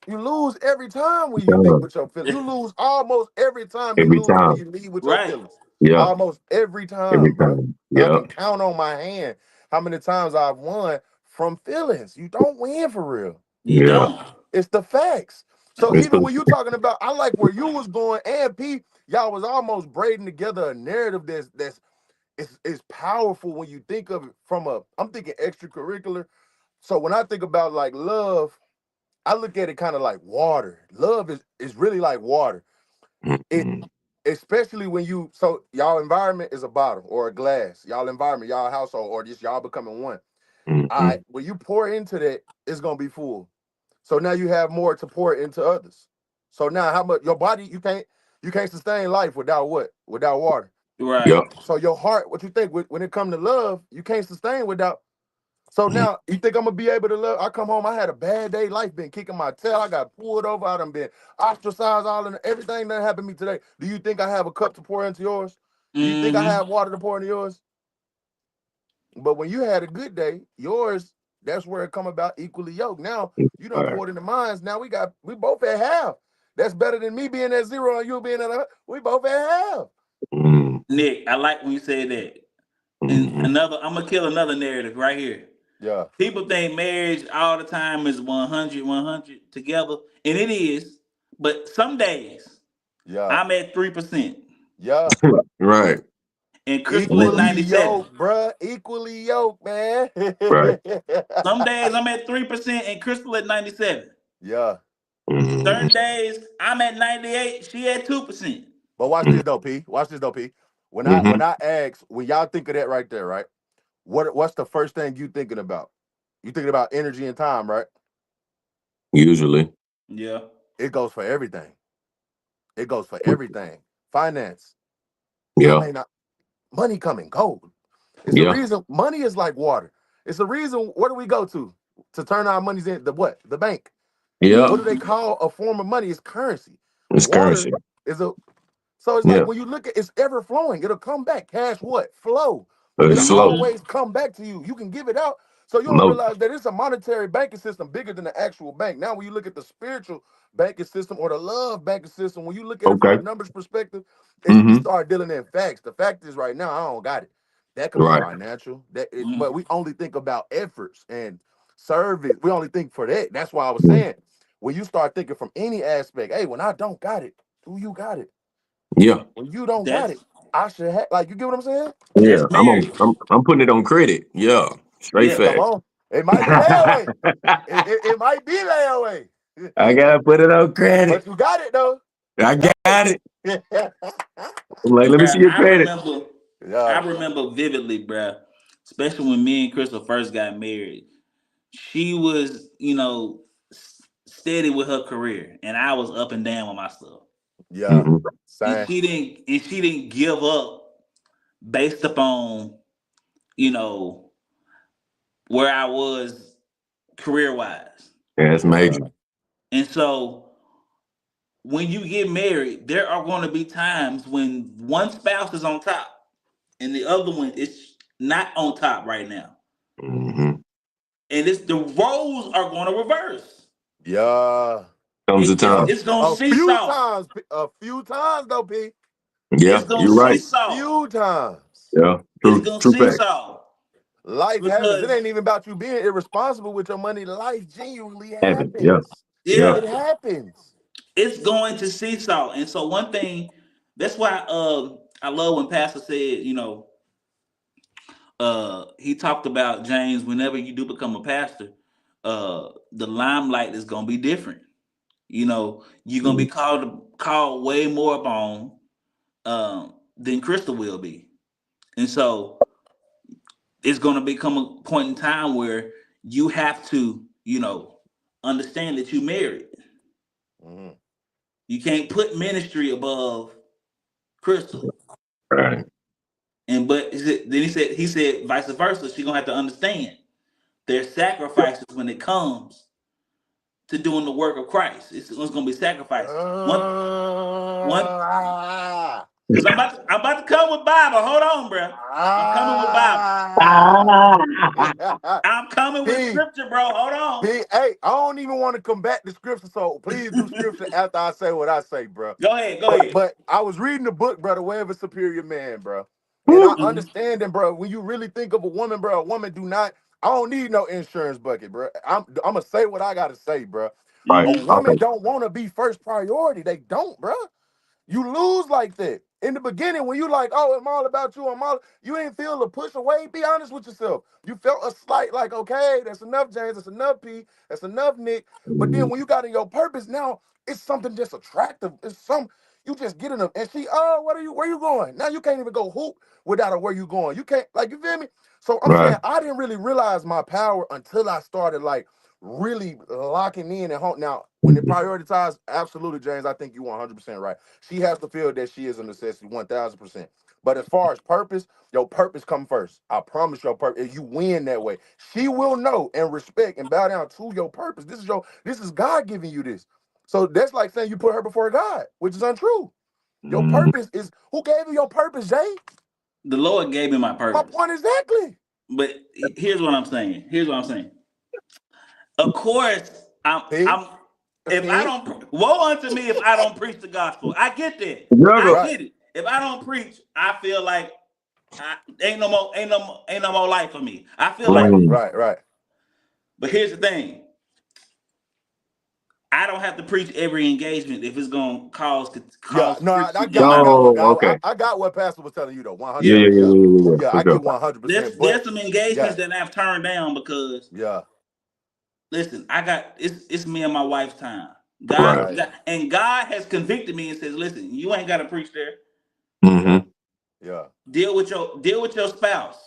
you lose every time when you think Yeah. with your feelings. You lose almost every time you Every lose when time. you lead with your Right. feelings. Yeah. Almost every Every time, bro. time. I Yeah. can count on my hand how many times I've won from feelings. You don't win for real. You Yeah. don't. It's the facts. So It's even the when you talking about, I like where you was going and P, y'all was almost braiding together a narrative that's it's powerful when you think of it from I'm thinking extracurricular. So when I think about like love, I look at it kind of like water. Love is really like water. It Mhm. especially when so y'all environment is a bottle or a glass. Y'all environment, y'all household, or just y'all becoming one. All right, Mhm. when you pour into that, it's gonna be full. So now you have more to pour into others. So now how much your body you can't sustain life without what? Without water. Right. Yep. So your heart, what you think when it comes to love, you can't sustain without. So Mhm. now you think I'm gonna be able to love? I come home, I had a bad day. Life been kicking my tail. I got pulled over. I done been ostracized. All in everything that happened to me today. Do you think I have a cup to pour into yours? Do you think I Hmm. have water to pour into yours? But when you had a good day, yours, that's where it come about equally yoked. Now you done Right. poured into mine. Now we both at half. That's better than me being at zero and you being at we both at half. Mhm. Nick, I like when you said that. And Mhm. I'm gonna kill another narrative right here. Yeah, People think marriage all the time is 100, 100 together, and it is. But some days yeah, I'm at 3%, yeah. Right. and Crystal at Equally 97. yoked, bruh. Equally yoked, man. Right. Some days I'm at 3%, and Crystal at 97. Yeah. Mhm. Certain days I'm at 98. She at 2%. But watch Mhm. this though, P. Watch this though, P. When I Mhm. when I ask, when y'all think of that right there, right? What's the first thing you thinking about? You thinking about energy and time, right? Usually. Yeah. It goes for everything. It goes for everything. Finance. Y'all Yeah. may not money come and go. It's the Yeah. reason money is like water. It's the reason where do we go to turn our monies in the what? The bank. Yeah. What do they Hmm. call a form of money? It's currency. It's Water currency. is a so it's like Yeah. when you look at it's ever flowing. It'll come back. Cash what? Flow. It's It'll slow. Hmm. always come back to you. You can give it out. So you don't Mo. realize that it's a monetary banking system bigger than the actual bank. Now, when you look at the spiritual banking system or the love banking system, when you look at it from a Okay. numbers perspective, we Mhm. start dealing in facts. The fact is, right now, I don't got it. That could be Right. financial. Hmm. But we only think about efforts and service. We only think for that. That's why I was Mhm. saying, when you start thinking from any aspect, hey, when I don't got it, do you got it? Yeah. When you don't got That's it, I should have. Like, you get what I'm saying? Yeah. that's marriage. I'm putting it on credit. Yeah. Straight Yeah. Come fact. on. It might be layaway. It might be layaway. I gotta put it on credit. But you got it though. I You got got it. it. I'm like, let me see Bruh, your credit. I Yeah. remember vividly, bruh, especially when me and Crystal first got married. She was, steady with her career, and I was up and down with my stuff. Yeah. Hmm. And Same. she didn't give up based upon, you know, where I was career wise. Yeah, that's Yeah. major. And so when you get married, there are going to be times when one spouse is on top and the other one is not on top right now. Hmm. And it's the roles are going to reverse. Yeah. Comes the time. It's gonna A few seesaw. times, a few times though, P. Yeah, It's gonna you're right. seesaw. Few times. Yeah, It's true, gonna true fact. seesaw Life happens. It because ain't even about you being irresponsible with your money. Life genuinely Happen. Yeah, happens. yeah. It yeah, happens. it's going to seesaw. And so one thing, that's why I love when Pastor said, he talked about James, whenever you do become a pastor, the limelight is gonna be different. You're gonna be called way more upon than Crystal will be. And so it's gonna become a point in time where you have to, understand that you married. Mhm. You can't put ministry above Crystal. Right. But then he said vice versa. She's gonna have to understand there's sacrifices when it comes to doing the work of Christ. It's gonna be sacrifices. One Ah, because I'm about to come with Bible. Hold on, bro. I'm coming with Bible. ah. I'm coming with P, scripture, bro. Hold on. P, hey, I don't even want to combat the scripture, so please do scripture after I say what I say, bro. Go ahead. Go But ahead. but I was reading the book, bro, The Way of a Superior Man, bro. And I Woo. Mhm. understand them, bro. When you really think of a woman, bro, a woman do not, I don't need no insurance bucket, bro. I'm gonna say what I gotta say, bro. Right. A Mhm. woman Okay. don't want to be first priority. They don't, bro. You lose like that. In the beginning, when you like, oh, I'm all about you, you ain't feel the push away. Be honest with yourself. You felt a slight like, okay, that's enough, James, that's enough, P, that's enough, Nick. But then Mhm. when you got in your purpose, now it's something just attractive. It's some you just get in them and she, oh, where you going? Now you can't even go hoop without a where you going. You can't, like, you feel me? So I'm Right. saying I didn't really realize my power until I started like really locking in and home. Now, when it Mhm. prioritized, absolutely, James, I think you 100% right. She has to feel that she is a necessity 1000%. But as far as purpose, your purpose come first. I promise your purpose. You win that way. She will know and respect and bow down to your purpose. This is God giving you this. So that's like saying you put her before God, which is untrue. Your Mhm. purpose is who gave you your purpose, Jay? The Lord gave me my My purpose. point exactly. But here's what I'm saying. Of course, See? I'm if I See? don't woe unto me if I don't preach the gospel. I get that. I Juggle. Right. get it. If I don't preach, I feel like ain't no more life for me. I feel like Right, that. Mhm. right, right. But here's the thing. I don't have to preach every engagement if it's gonna Yeah, cause no, friction in I my got Oh, what relationship. okay. I got what Pastor was telling you though. Yeah, yeah, 100%. Yeah. yeah, Yeah, yeah, yeah, yeah, yeah, for I get sure. 100%. There's But some engagements yeah, that I've turned down because yeah, listen, it's me and my wife's time. Right. right, God has convicted me and says, listen, you ain't gotta preach there. yeah, Mm-hmm. yeah, Deal with your spouse.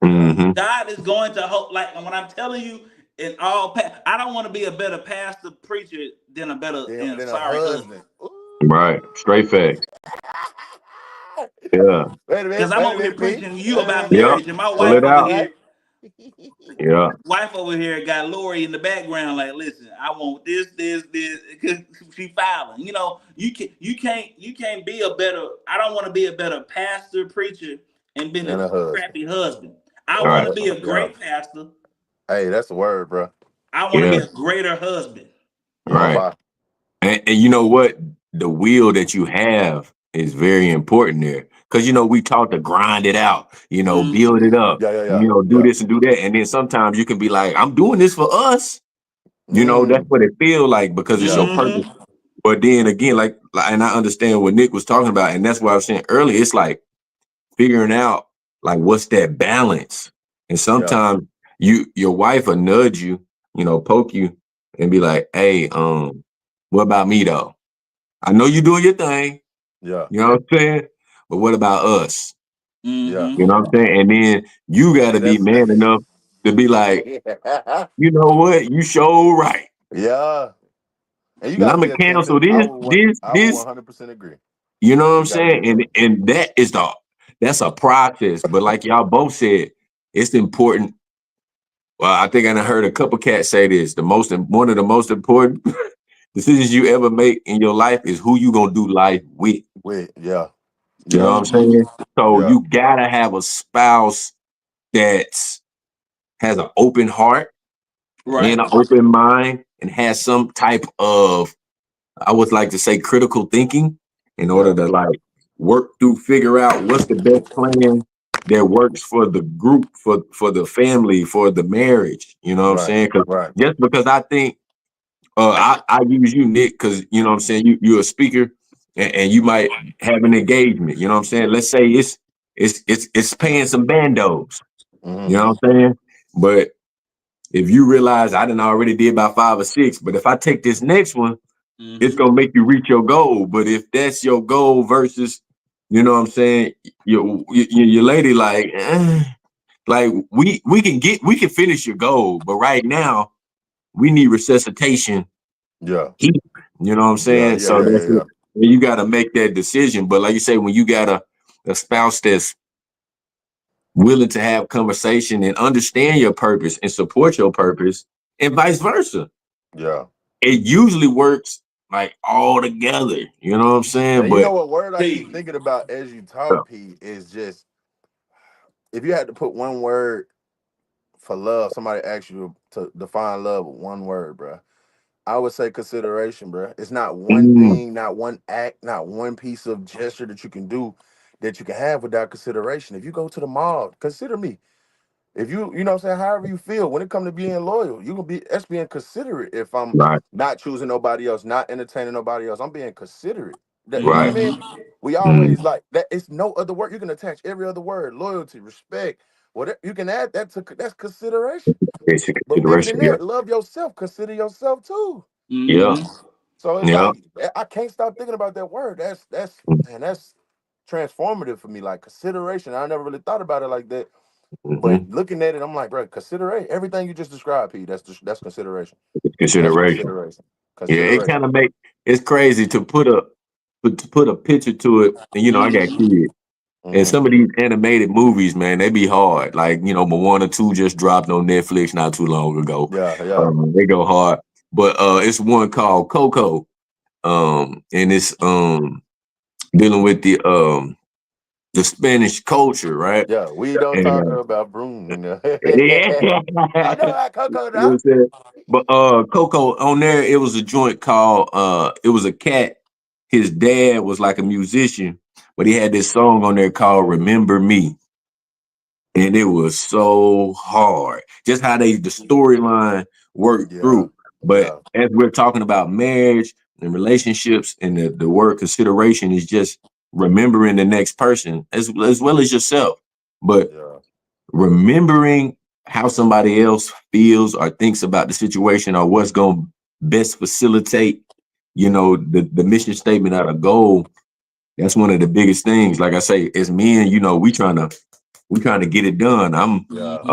yeah, Mm-hmm. God is going to hope, like when I'm telling you, I don't want to be a better pastor preacher than a then a sorry husband. husband. Right. Straight facts. Yeah. Because I'm Wait a over here minute, P. preaching to you Wait a about minute, P. Yep. marriage, and my Pull wife it over out. here, Right? Yeah. got Lori in the background, like, listen, I want this, because she filing. You can't be a better. I don't want to be a better pastor, preacher, and been And a a husband. crappy husband. I All want right. to be a Yeah. great pastor. Hey, that's the word, bro. I want to Yeah. be a greater husband. One Right. five. And you know what? The will that you have is very important there. Because, we taught to grind it out, build it Mhm. up, Yeah, yeah, yeah, do yeah. this and do that. And then sometimes you can be like, I'm doing this for us. That's Mm, what it feel like because it's yeah, your purpose. Mhm. But then again, and I understand what Nick was talking about. And that's what I was saying earlier. It's like figuring out like what's that balance. And yeah, sometimes your wife will nudge you, poke you and be like, hey, what about me though? I know you're doing your thing, yeah, you know what I'm saying? But what about us? yeah. You Mhm. know what I'm saying? And then you See, gotta be that's man enough to be like, you know what? You sure right. yeah. And you And got to I'm be gonna cancel attentive. I this, would this, I would this. 100% agree. You know what I'm You got to be saying? And attentive. and that's a process. But like y'all both said, it's important. Well, I think I heard a couple cats say this. One of the most important decisions you ever make in your life is who you gonna do life with. Wait, yeah, You know yeah, what I'm Mhm. saying? So yeah, you gotta have a spouse that has an open heart and Right. an open mind and has some type of I would like to say critical thinking in order to like work through, figure out what's the best plan that works for the group, for the family, for the marriage. You know what I'm Right. saying? Because Right. just because I think I use you, Nick, because you know what I'm saying, you're a speaker and you might have an engagement. You know what I'm saying? Let's say it's paying some bandos. Mm-hmm. You know what I'm saying? But if you realize I done already did about 5 or 6, but if I take this next one, it's gonna make you reach your goal. But if that's your goal versus, you know what I'm saying, your lady like we can finish your goal, but right now we need resuscitation. Yeah. You know what I'm Yeah. saying? Yeah. So Yeah. that's Yeah. it. Yeah. You got to make that decision. But like you say, when you got a spouse that's willing to have conversation and understand your purpose and support your purpose, and vice versa, Yeah. it usually works like all together. You know what I'm saying? And you know But what word I keep Hey, thinking about as you talk, P, is just if you had to put one word for love, somebody asked you to define love with one word, bro. I would say consideration, bro. It's not one mm, thing, not one act, not one piece of gesture that you can do that you can have without consideration. If you go to the mall, consider me. If you know what I'm saying, however you feel, when it comes to being loyal, you can be that's being considerate. If I'm right, not choosing nobody else, not entertaining nobody else, I'm being considerate. That you know what I right, mean? We mm, always like that. It's no other word. You can attach every other word, loyalty, respect, whatever you can add that to that's consideration. basic But bigger than consideration. Yeah, that, love yourself, consider yourself too. yeah, So it's yeah. like I can't stop thinking about that word. That's transformative for me. Like consideration. I never really thought about it like that. But Mm-hmm. looking at it, I'm like, bro, consideration. Everything you just described, P. That's consideration. That's Consideration. consideration. Yeah, it Consideration. kind of it's crazy to put a picture to it. And you know, I got kids. And Mm-hmm. some of these animated movies, man, they be hard. Like, you know, Moana 2 just dropped on Netflix not too long ago. Yeah, yeah, They go hard. But it's one called Coco. And it's dealing with the Spanish culture, right? yeah. We don't And talk about Bruno. yeah. I know how Coco You know what I'm now. saying? But Coco on there, it was a joint called it was a cat. His dad was like a musician, but he had this song on there called Remember Me. And it was so hard. Just how the storyline worked Yeah, through. But yeah, as we're talking about marriage and relationships and the word consideration is just remembering the next person as well as yourself. But yeah, remembering how somebody else feels or thinks about the situation or what's going to best facilitate, you know, the mission statement or the goal. That's one of the biggest things. Like I say, as men, you know, we trying to get it done. I'm yeah.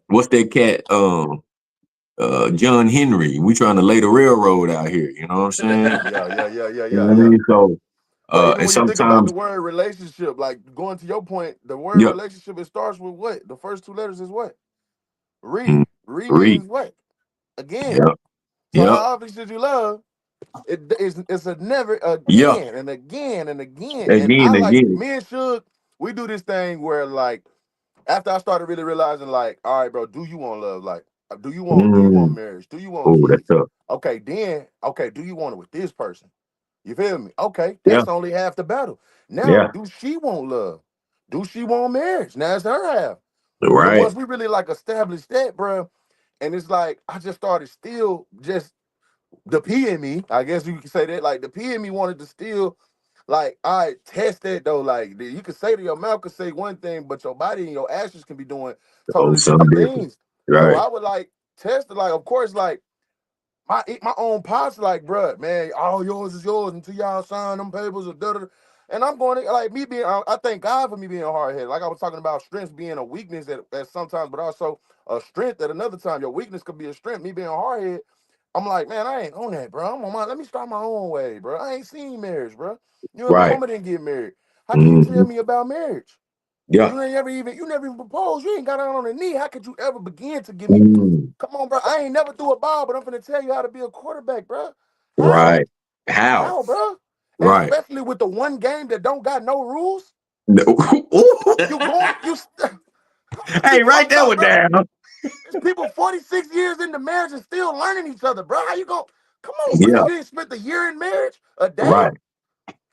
what's that cat? John Henry. We trying to lay the railroad out here. You know what I'm saying? Yeah, yeah, yeah, yeah, You know yeah, what I yeah. mean? So But even and when you think about sometimes, the word relationship, like going to your point, the word yep, relationship, it starts with what? The first two letters is what? Re. mm, Re read, means what? Again. yep, So yep, how often should you love? It's a never yep, again and again and again. And I like again. me and Suge, we do this thing where like after I started really realizing, like, all right, bro, do you want love? Like, do you want Mm, marriage? Do you want oh, that's kids? tough. Okay, do you want it with this person? You feel me? Okay, Yeah, that's only half the battle. Now, yeah, do she want love? Do she want marriage? Now it's her half. And right. once we really like established that, bro, and it's like I just started still just the P in me, I guess you could say that. Like the P in me wanted to still, like, I test that though. Like you could say to your mouth could say one thing, but your body and your actions can be doing Oh, totally something different different. things. So Right. I would like test it. Like, of course, like my own pops, like, bruh, man, all yours is yours until y'all sign them papers or da da. And I'm going to like me being. I thank God for me being hard headed. Like I was talking about strengths being a weakness at sometimes, but also a strength at another time. Your weakness could be a strength. Me being hard headed, I'm like, man, I ain't on that, bro. I'm on my. Let me start my own way, bro. I ain't seen marriage, bro. You and my Right. mama didn't get married. How can you tell Hmm. me about marriage? Yeah. You never even proposed. You ain't got out on a knee. How could you ever begin to give me? Mm, Come on, bro. I ain't never threw a ball, but I'm gonna tell you how to be a quarterback, bro. How? right. How? How, bro? And Right. especially with the one game that don't got no rules. No. You going? Hey, I'm write that talking, one bro. down. It's people 46 years into marriage and still learning each other, bro. How you go? Come on, bro. Yeah. You ain't spent a year in marriage, a day. Right.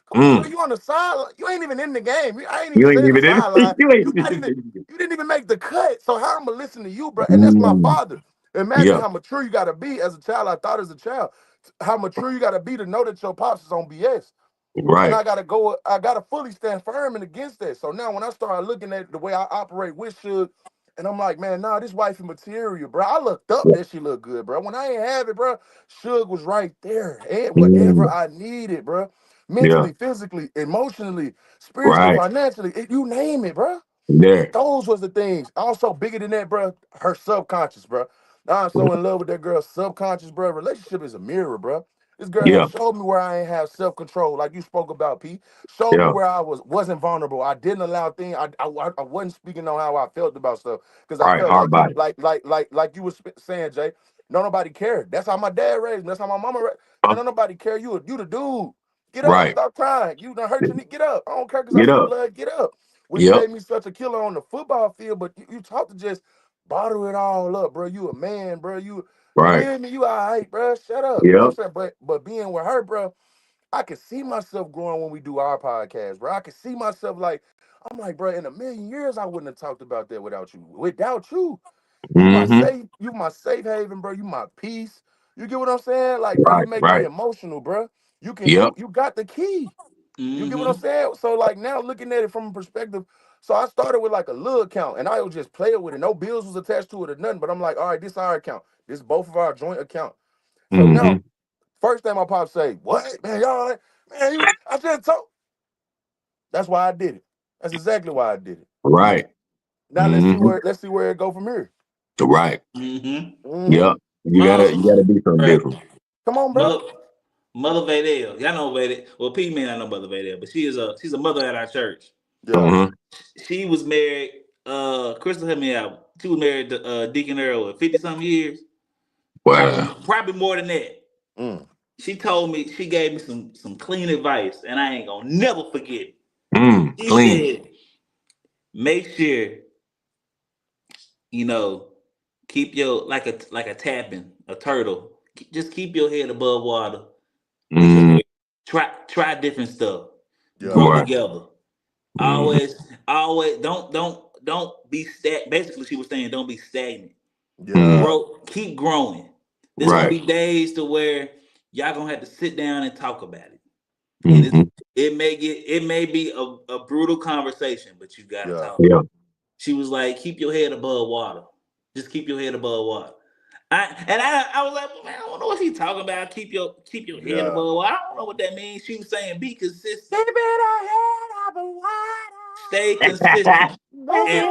Come on, bro. Mm. You on the sideline. You ain't even in the game. I ain't You even ain't saying the even in. sideline. You ain't You not even. even. You didn't even make the cut. So how I'm gonna listen to you, bro? And that's my Mm. father. Imagine Yeah. how mature you gotta be as a child. I thought as a child, how mature you gotta be to know that your pops is on BS. And Right. I gotta fully stand firm and against that. So now when I start looking at the way I operate with Suge, and I'm like, man, nah, this wifey material, bro. I looked up Yeah. that she looked good, bro. When I ain't have it, bro, Suge was right there. And whatever Mm. I needed, bro. Yeah. Mentally, physically, emotionally, spiritually, Right. financially, you name it, bro. There. Those was the things. Also, bigger than that, bro, her subconscious, bro. Now I'm so in love with that girl's subconscious, bro. Relationship is a mirror, bro. This girl has Yeah. showed me where I ain't have self-control, like you spoke about, Pete. Showed me Yeah. where I wasn't vulnerable. I didn't allow things. I wasn't speaking on how I felt about stuff because I Right. felt Hard like body. like you was saying, Jay. No nobody cared. That's how my dad raised me. That's how my mama raised. Man, Huh? don't nobody care. You the dude. Get up. Right. Stop crying. You done hurt your knee. Get up. I don't care because I Get see up. blood. Get up. Which Yep. made me such a killer on the football field. But you talk to just bottle it all up, bro. You a man, bro. You Right. feel me? You all right, bro. Shut up. You know Yep. what I'm saying? But being with her, bro, I can see myself growing when we do our podcast, bro. I can see myself like, I'm like, bro, in a million years, I wouldn't have talked about that without you. Without you, Mm-hmm. you my safe haven, bro. You my peace. You get what I'm saying? Like, bro, you Right. make me Right. emotional, bro. Yep. You got the key. You get what I'm Mm-hmm. saying? So like now looking at it from a perspective, so I started with like a little account and I would just play it with it. No bills was attached to it or nothing. But I'm like, all right, this our account. This is both of our joint account. So Mm-hmm. now, first thing my pop say, what? Man, y'all man, I just told. That's why I did it. That's exactly why I did it. Right. Now Mm-hmm. let's see where it go from here. Right. Mm-hmm. Yep. You gotta do something Right. different. Come on, bro. Mother, Mother Vadell. Y'all know Vadell. Well, P may not know Mother Vadell, but she's a mother at our church. Yeah. Uh-huh. She was married. Crystal help me out. She was married to Deacon Earl 50 some years. Wow. Probably more than that. Mm. She told me, she gave me some clean advice, and I ain't gonna never forget it. She Clean. said, make sure, you know, keep your like a tapping, a turtle. Just keep your head above water. Mm-hmm. Try different stuff. Yeah. Grow Right. together. Mm-hmm. Always don't be basically she was saying don't be stagnant. Mm-hmm. Yeah. Keep growing. There's gonna Right. be days to where y'all gonna have to sit down and talk about it. And Mm-hmm. it may be a brutal conversation, but you gotta Yeah. talk. Yeah. She was like, keep your head above water. Just keep your head above water. I was like, man, I don't know what he's talking about. Keep your head Yeah. above water. I don't know what that means. She was saying be consistent. Keep it ahead of the water. Stay consistent. And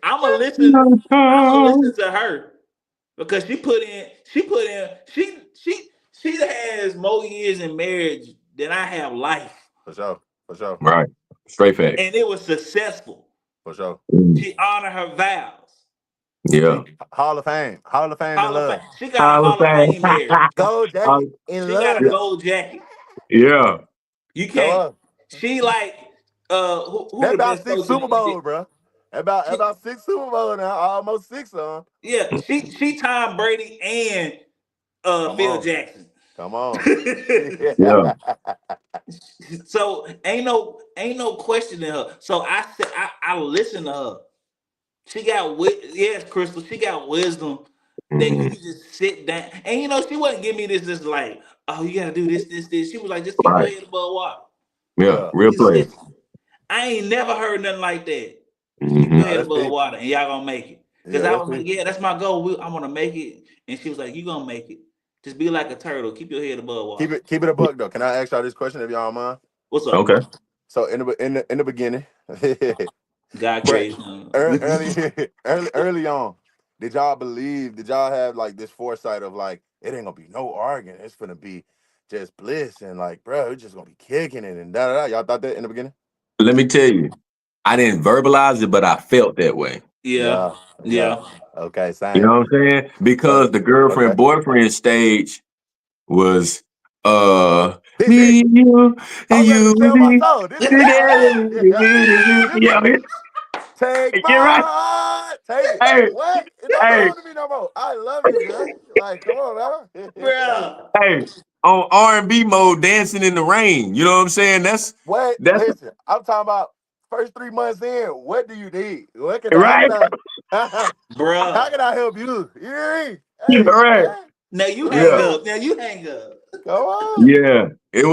I'ma listen, I'ma listen to her because she has more years in marriage than I have life. For sure. For sure. Right. Straight facts. And it was successful. For sure. Mm. She honored her vows. Yeah. See, Hall of Fame. Hall of Fame in Hall of Fame. love. She got a All the Hall of thing. Fame marriage. Gold jacket in She got a love. gold jacket. Yeah. You Show can't. up. She like who That the about best six coach in Super the NBA? Bowl, bro. She, About six Super Bowl now. Almost six, son. yeah, she Tom Brady and Come Phil on. Jackson. Come on. Yeah. So ain't no questioning her. So I said I listened to her. She got yes, Crystal. She got wisdom that you Mm-hmm. can just sit down. And she wasn't giving me this like, oh, you gotta do this. She was like, just keep your Right. head above water. Yeah. Yeah. Real Be player. consistent. I ain't never heard nothing like that. Just keep your Mm-hmm. Nah, head that's above P. water and y'all gonna make it. Cause Yeah, I that's was P. like, yeah, that's my goal. I'm gonna make it. And she was like, you gonna make it. Just be like a turtle. Keep your head above water. Keep it a buck though. Can I ask y'all this question if y'all don't mind? What's up? Okay. So in the beginning, God but created him. early on, did y'all have like this foresight of like it ain't gonna be no arguing, it's gonna be just bliss and like bro, it's just gonna be kicking it and da da da. Y'all thought that in the beginning? Let me tell you, I didn't verbalize it, but I felt that way. Yeah. Yeah, yeah. Yeah. Okay, You same. know what I'm saying? So Because the okay. girlfriend boyfriend stage was This it. me and I'm ready you to and sell my me soul. This is together. it. Yeah. This Yeah, it. Take my Get right. heart. Take it. Hey, What? It don't hey, belong to me no more. I love it, bro. Like, come on, man. Bro. hey. On R&B mode, dancing in the rain. You know what I'm saying? That's What? that's Listen, I'm talking about first 3 months in. What do you need? What can I? How right. can I? How Bruh. can I help you? You hear me? All Hey, right. man. Now you hang Yeah. up. Now you hang up. Come on. Yeah.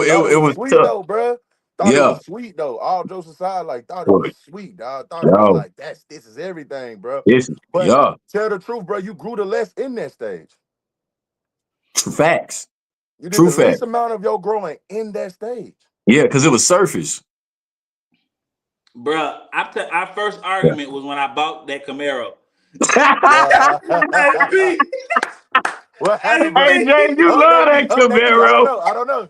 Thought it It was was sweet tough. though, bro. Thought it Yeah. was sweet though. All jokes aside, like thought it was But, sweet, dog. Thought it was yo, like this is everything, bro. it's But yeah. tell the truth, bro. You grew the less in that stage. True facts. You did True the least fact. amount of your growing in that stage. Yeah, because it was surface. Bruh. Our first argument was when I bought that Camaro. Yeah. Hey, P. What Hey, happened, bro? Hey, P. Jay, you love Update me. that Update me. I don't Camaro. know. I don't know.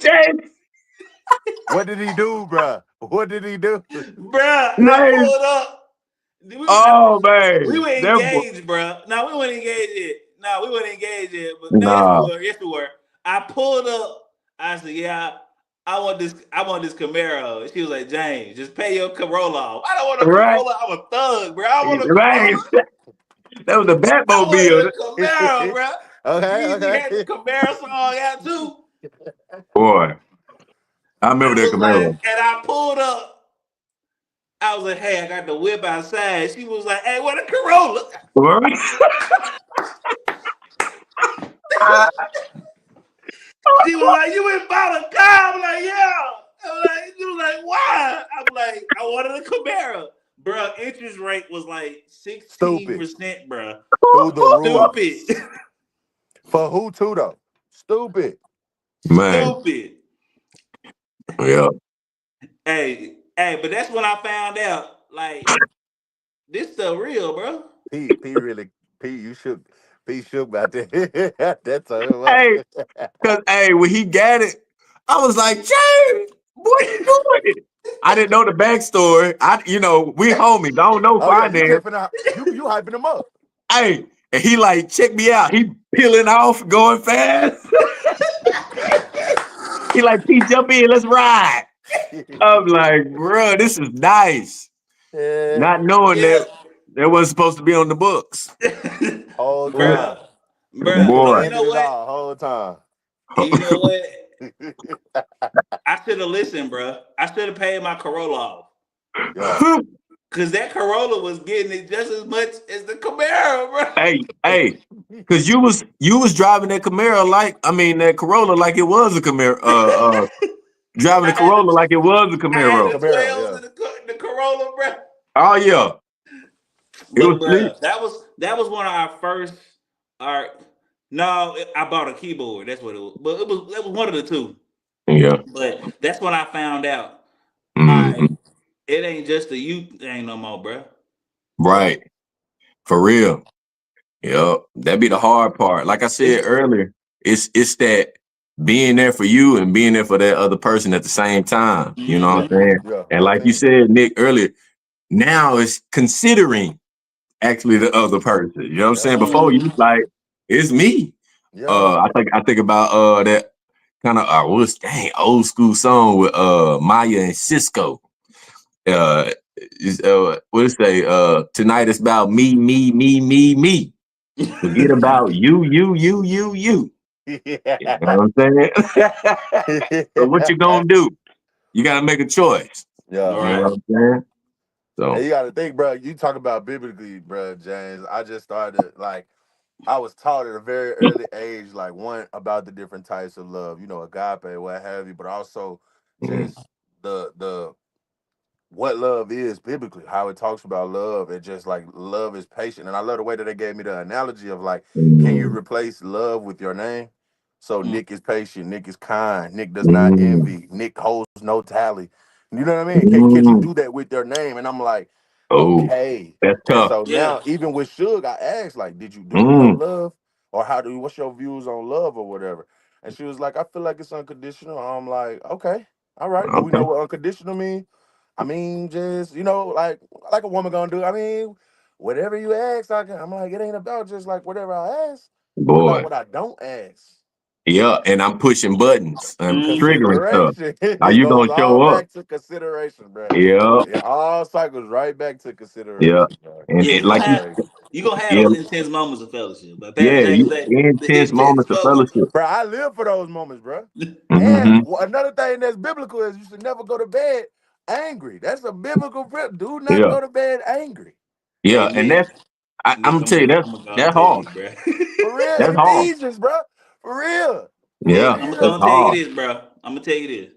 Jay, What did he do, bro? What did he do? Bruh. I nice. pulled up. Oh, We man. were engaged, bruh. No, we weren't engaged yet. No, we weren't engaged yet. But no, yes, we Nah. were. Yes, we were. I pulled up. I said, "Yeah, I want this. I want this Camaro." And she was like, "James, just pay your Corolla off." I don't want a Right. Corolla. I'm a thug, bro. I want a Right. Corolla. That was the I wanted Batmobile. a Camaro, bro. Okay, Jeezy had the okay. Camaro song out too. Boy, I remember I that was like, Camaro. and I pulled up. I was like, "Hey, I got the whip outside." She was like, "Hey, what a Corolla?" Right? She was like, "You went bought a car?" I'm like, "Yeah." I'm like, she was like, "Why?" I'm like, "I wanted a Camaro." Bro, interest rate was like Stupid. 16%, bro. Through the roof. Stupid. For who too though? Stupid. Man, Stupid. yeah. Hey, but that's when I found out, like, this stuff real, bro. P really you shook P shook about that. That's Hey, a because, hey, when he got it, I was like, James, what you doing? I didn't know the backstory. We homies. I don't know Oh yeah, you finance. just finna you hyping him up. Hey, and he like, check me out. He peeling off, going fast. He like, P, jump in, let's ride. I'm like, bro, this is nice. Yeah. Not knowing Yeah. that wasn't supposed to be on the books. Whole Bruh. time. Bruh. And Boy. you know Planted it what? all whole time. And you know what? I should have listened, bruh. I should have paid my Corolla off. Yeah. Cause that Corolla was getting it just as much as the Camaro, bro. Hey, because you was driving that Camaro that Corolla like it was a Camaro. Driving I the had Corolla the like it was a I had Camaro. the Camaro, 12s yeah. and the Corolla, bro. Oh yeah, it But was sleep. bro, that was one of our first. Our no, I bought a keyboard. That's what it was. But that was one of the two. Yeah. But that's when I found out. All right, Mhm. it ain't just a youth thing no more, bro. Right. For real. Yep. That'd be the hard part. Like I It's said earlier, it's that being there for you and being there for that other person at the same time. You know what Yeah. I'm saying? Yeah. And On like you team. said, Nick, earlier, now it's considering actually the other person. You know what I'm Yeah. saying? Before you was like, it's me. Yeah. I think about that kind of what's dang old school song with Maya and Cisco. Uh what it say? Tonight it's about me, me, me, me, me. Forget about you, you, you, you, you. You know what I'm saying? So what you gonna do? You gotta make a choice. Yeah. You know what right. I'm saying? And So you gotta think, bro, you talk about biblically, bro, James. I just started like I was taught at a very early age, like one about the different types of love, agape, what have you, but also mm, just the what love is biblically, how it talks about love, and just like love is patient. And I love the way that they gave me the analogy of like, can you mm, replace love with your name? So Mm, Nick is patient, Nick is kind, Nick does not mm, envy, Nick holds no tally. You know what I mean? Can you mm. do that with your name? And I'm like, Oh, okay. that's And tough. so yeah. now, even with Suge, I asked, like, do you know Mm, love? Or what's your views on love or whatever? And she was like, I feel like it's unconditional. I'm like, okay, all right. Do we know okay. what unconditional means? I mean, just, like a woman gonna do. I mean, whatever you ask, I'm like, it ain't about just like whatever I ask. What about Boy. what I don't ask? Yeah, and I'm pushing buttons. I'm triggering stuff. Consideration. Are It you goes gonna all show up? back to consideration, bro. Yeah, It all cycles right back to yeah. consideration, bro. And Yeah, it you gonna like have Consideration. those yeah, intense moments of fellowship. But Pastor yeah, James you said the intense intense moments of moments. fellowship. Bro, I live for those moments, bro. And Hmm. another thing that's biblical is you should never go to bed angry. That's a biblical principle. Do not Yeah, go to bed angry. yeah, Hey and Nick, I'm Nick, gonna tell you I'm gonna go and that's tell hard. you, bro. For real. That's hard. Ephesians, bro. For real. For Nick, Yeah, I'm gonna go that's real. and tell you hard. this, bro. I'm gonna tell you this.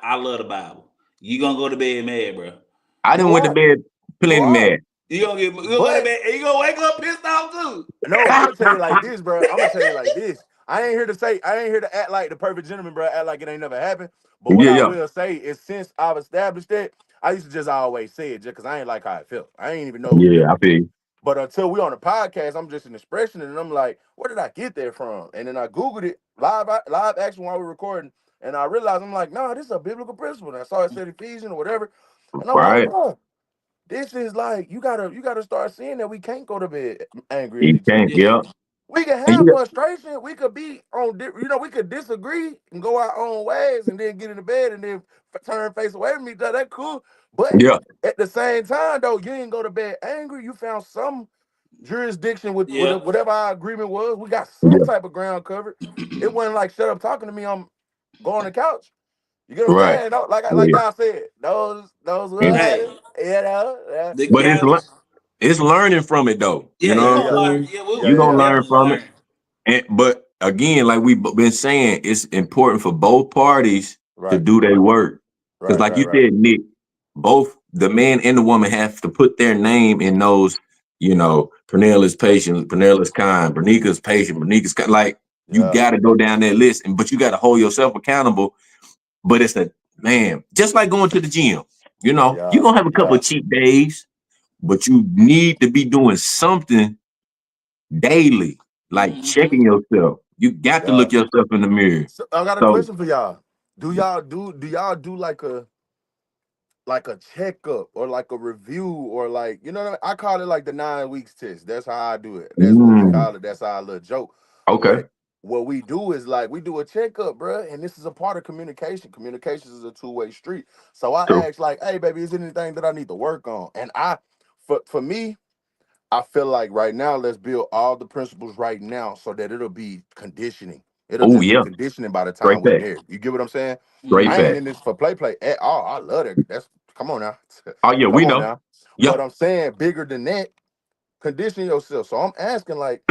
I love the Bible. You gonna go to bed mad, bro. I You didn't went to are. bed You plenty are. mad. You gonna go to But bed and you gonna wake up pissed off too. no, I'm gonna tell you like this, bro. I'm gonna tell you like this. I ain't here to act like the perfect gentleman, bro. Act like it ain't never happened. But what Yeah, I yeah, will say is, since I've established that, I used to just always say it just because I ain't like how it felt. I ain't even know it was yeah. I biblical. feel you. But until we on the podcast, I'm just an expression, and I'm like, where did I get that from? And then I googled it live action while we were recording, and I realized I'm like, no, this is a biblical principle. And I saw it said Ephesians or whatever, and I'm like, Right. bro, this is like you gotta start seeing that we can't go to bed angry at You each other. can't. Yeah. Yeah, We can and have frustration. We could be on, we could disagree and go our own ways, and then get into bed and then turn face away from each other. That's cool. But yeah, at the same time, though, you didn't go to bed angry. You found some jurisdiction with Yeah. whatever our agreement was. We got some yeah. type of ground covered. It wasn't like shut up talking to me. I'm going on the couch. You get what I'm Right. saying? Like Yeah. y'all said, those And, Hey, words, you know. the but couch. it's learning from it though. You Yeah, know you Yeah, what gonna I'm yeah, learn. saying? Yeah, yeah, You we yeah, gonna yeah. learn definitely from it. learn. But again, like we've been saying, it's important for both parties to Right, do their work. Because, right, like right, you right. said, Nick, both the man and the woman have to put their name in those. Pernell is patient, Pernell is kind, Bernika's patient, Bernika's kind. Like you Yeah, got to go down that list, but you got to hold yourself accountable. But it's a man, just like going to the gym. You're yeah, gonna have a couple yeah. of cheat days, but you need to be doing something daily, like Hmm. checking yourself. You got to Yeah. look yourself in the mirror. So I got a So, question for y'all. Do y'all do like a checkup or like a review or like I call it like the 9 weeks test. That's how I do it. That's what we mm, call it. That's our little joke. okay, But what we do is like we do a checkup, bro, and this is a part of communication. Communication is a two-way street. So I true. ask like, hey baby, is there anything that I need to work on? And for me, I feel like right now, let's build all the principles right now so that it'll be conditioning. It'll Oh just be yeah, conditioning by the great time we fact, there. You get what I'm saying? great I Hmm. ain't fact. in this for play at all. I love it. That's come on now. Oh yeah, Come we on know. now. Yeah. But I'm saying bigger than that, condition yourself. So I'm asking like,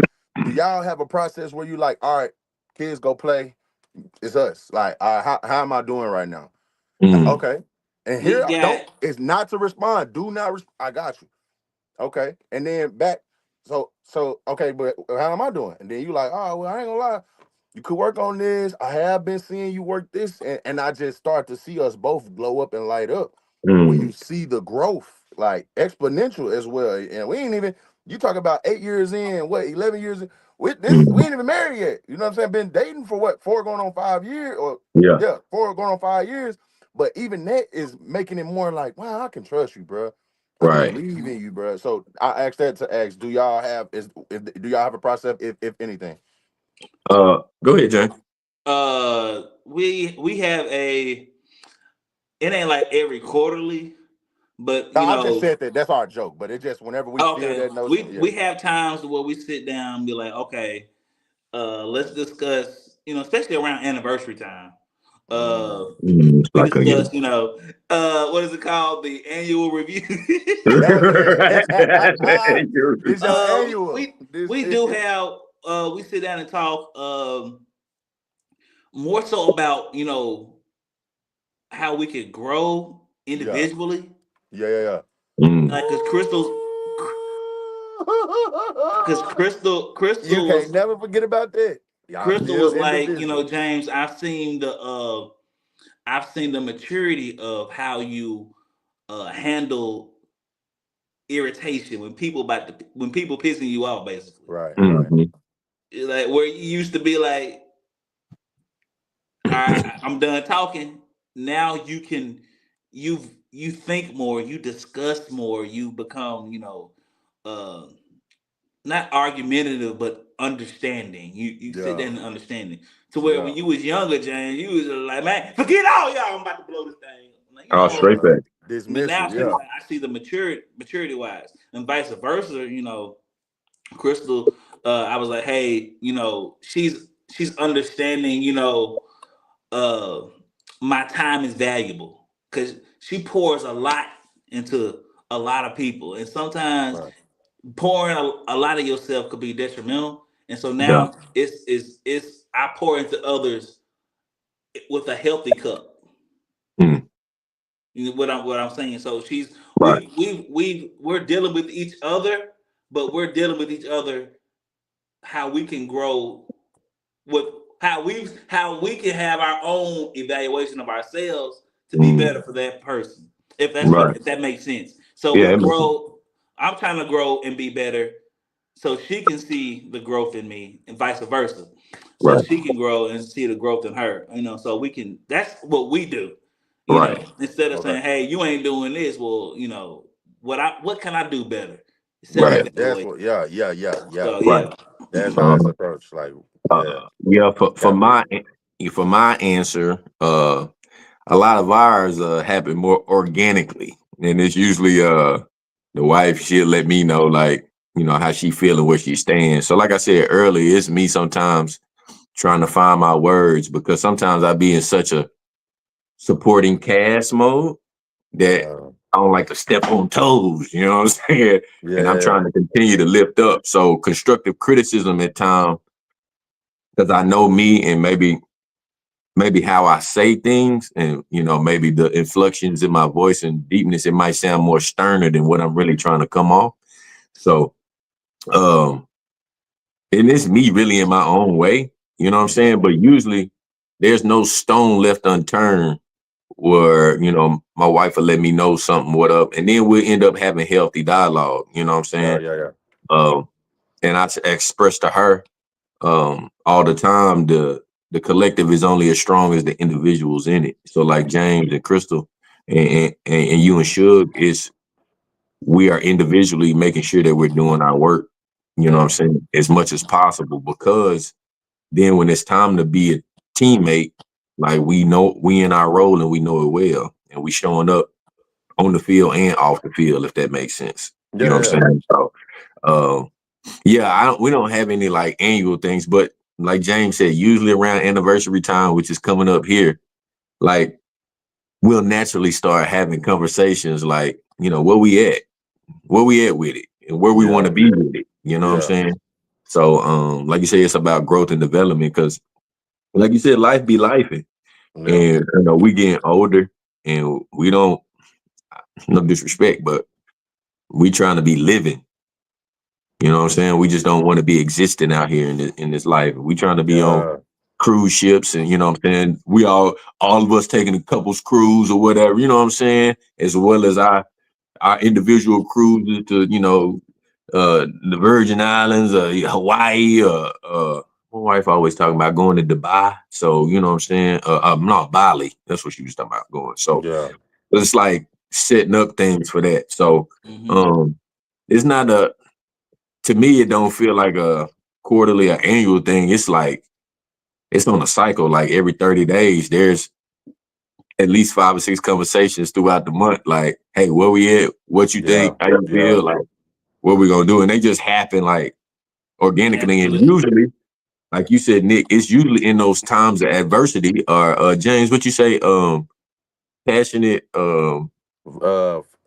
do y'all have a process where you like, all right, kids go play. It's us. Like, how am I doing right now? Mm, Okay. And We here, got. don't, it's not to respond. Do not, I got you. Okay. And then back. So okay, but how am I doing? And then you like, oh well, I ain't gonna lie. You could work on this. I have been seeing you work this, and I just start to see us both glow up and light up when mm, you see the growth, like exponential as well. And we ain't even you talk about 8 years in, what 11 years in. We mm, ain't even married yet. You know what I'm saying? Been dating for what 4 going on 5 years, or yeah. yeah, 4 going on 5 years. But even that is making it more like, wow, I can trust you, bro. I can Right. believe in you, bro. So I asked that to ask, do y'all have do y'all have a process if anything? Go ahead, Jane. We have a. It ain't like every quarterly, but No, I just said that. That's our joke, but it just whenever we feel okay. that notion, We yeah. have times where we sit down and be like, okay, let's discuss. Especially around anniversary time. Uh, Mm. It's we like a yeah. discuss. What is it called? The annual review. This your annual. This We do have we sit down and talk more so about how we could grow yeah. individually. Yeah, yeah, yeah. Mm, Like because You Crystal can't was never forget about that. Y'all Crystal still was like, individuals. James, I've seen the maturity of how you handle irritation when people pissing you off, basically. Right, right. mm, Like where you used to be like, I'm done talking. Now you think more, you discuss more, you become, uh not argumentative, but understanding. You sit there Yeah. and understanding. To where Yeah. when you was younger, James, you was like, man, forget all y'all, I'm about to blow this thing. Like, Oh, straight back. But Dismiss now it. Yeah. I see the maturity wise, and vice versa. Crystal, I was like, hey, she's understanding. Uh, my time is valuable because she pours a lot into a lot of people, and sometimes Right. pouring a lot of yourself could be detrimental. And so Yeah. now it's I pour into others with a healthy cup. Mm, You know what I'm saying? So she's right. we're dealing with each other, but we're dealing with each other how we can grow with how we can have our own evaluation of ourselves to be Mm, better for that person. right. If that makes sense. So Yeah. we It makes sense. grow. I'm trying to grow and be better so she can see the growth in me and vice versa. So Right. she can grow and see the growth in her. So we can that's what we do. Right. Instead of Okay. saying, hey, you ain't doing this, well, what can I do better? Right. That's Self-evaluate. what. Yeah. Yeah. Yeah. Yeah. So Right. yeah. That's a Uh, nice approach. Like, yeah, yeah. definitely. For my answer, a lot of ours happen more organically, and it's usually the wife. She'll let me know like how she feeling, where she stands. So like I said earlier, it's me sometimes trying to find my words because sometimes I be in such a supporting cast mode that Yeah. I don't like to step on toes. You know what I'm saying? Yeah. And I'm Yeah. trying to continue to lift up. So constructive criticism at times because I know me and maybe how I say things and maybe the inflections in my voice and deepness, it might sound more sterner than what I'm really trying to come off. So um and it's me really in my own way, you know what I'm Mhm. saying? But usually there's no stone left unturned where, my wife will let me know something, what up, and then we'll end up having healthy dialogue, you know what I'm Yeah. saying? Yeah. Yeah. Um and express to her all the time the collective is only as strong as the individuals in it. So like James and Crystal and you and Suge is we are individually making sure that we're doing our work, you know what I'm Yeah. saying, as much as possible because then when it's time to be a teammate, like we know we in our role and we know it well and we showing up on the field and off the field, if that makes sense. You Yeah. know what Yeah. I'm saying? So yeah, we don't have any like annual things, but like James said, usually around anniversary time, which is coming up here, like we'll naturally start having conversations like, where we at with it, and where we want to Yeah. be with it. You know what I'm Yeah. saying? So, like you say, it's about growth and development because, like you said, life be life, and Yeah. we getting older, and we don't, no disrespect, but we trying to be living. You know what I'm saying? We just don't want to be existing out here in this life. We trying to be on Yeah. cruise ships and you know what I'm saying? We all of us taking a couple's cruise or whatever, you know what I'm saying? As well as our individual cruises to, the Virgin Islands, Hawaii, my wife always talking about going to Dubai. So, you know what I'm saying? No, Bali. That's what she was talking about going. So Yeah. it's like setting up things for that. So Mm-hmm. um it's not to me, it don't feel like a quarterly or annual thing. It's like it's on a cycle. Like every 30 days, there's at least 5 or 6 conversations throughout the month. Like, hey, where we at? What you Yeah. think? How you Yeah. feel? Like, what we gonna do? And they just happen like organically. And Naturally. usually, like you said, Nick, it's usually in those times of adversity. Or James, what you say? Passionate.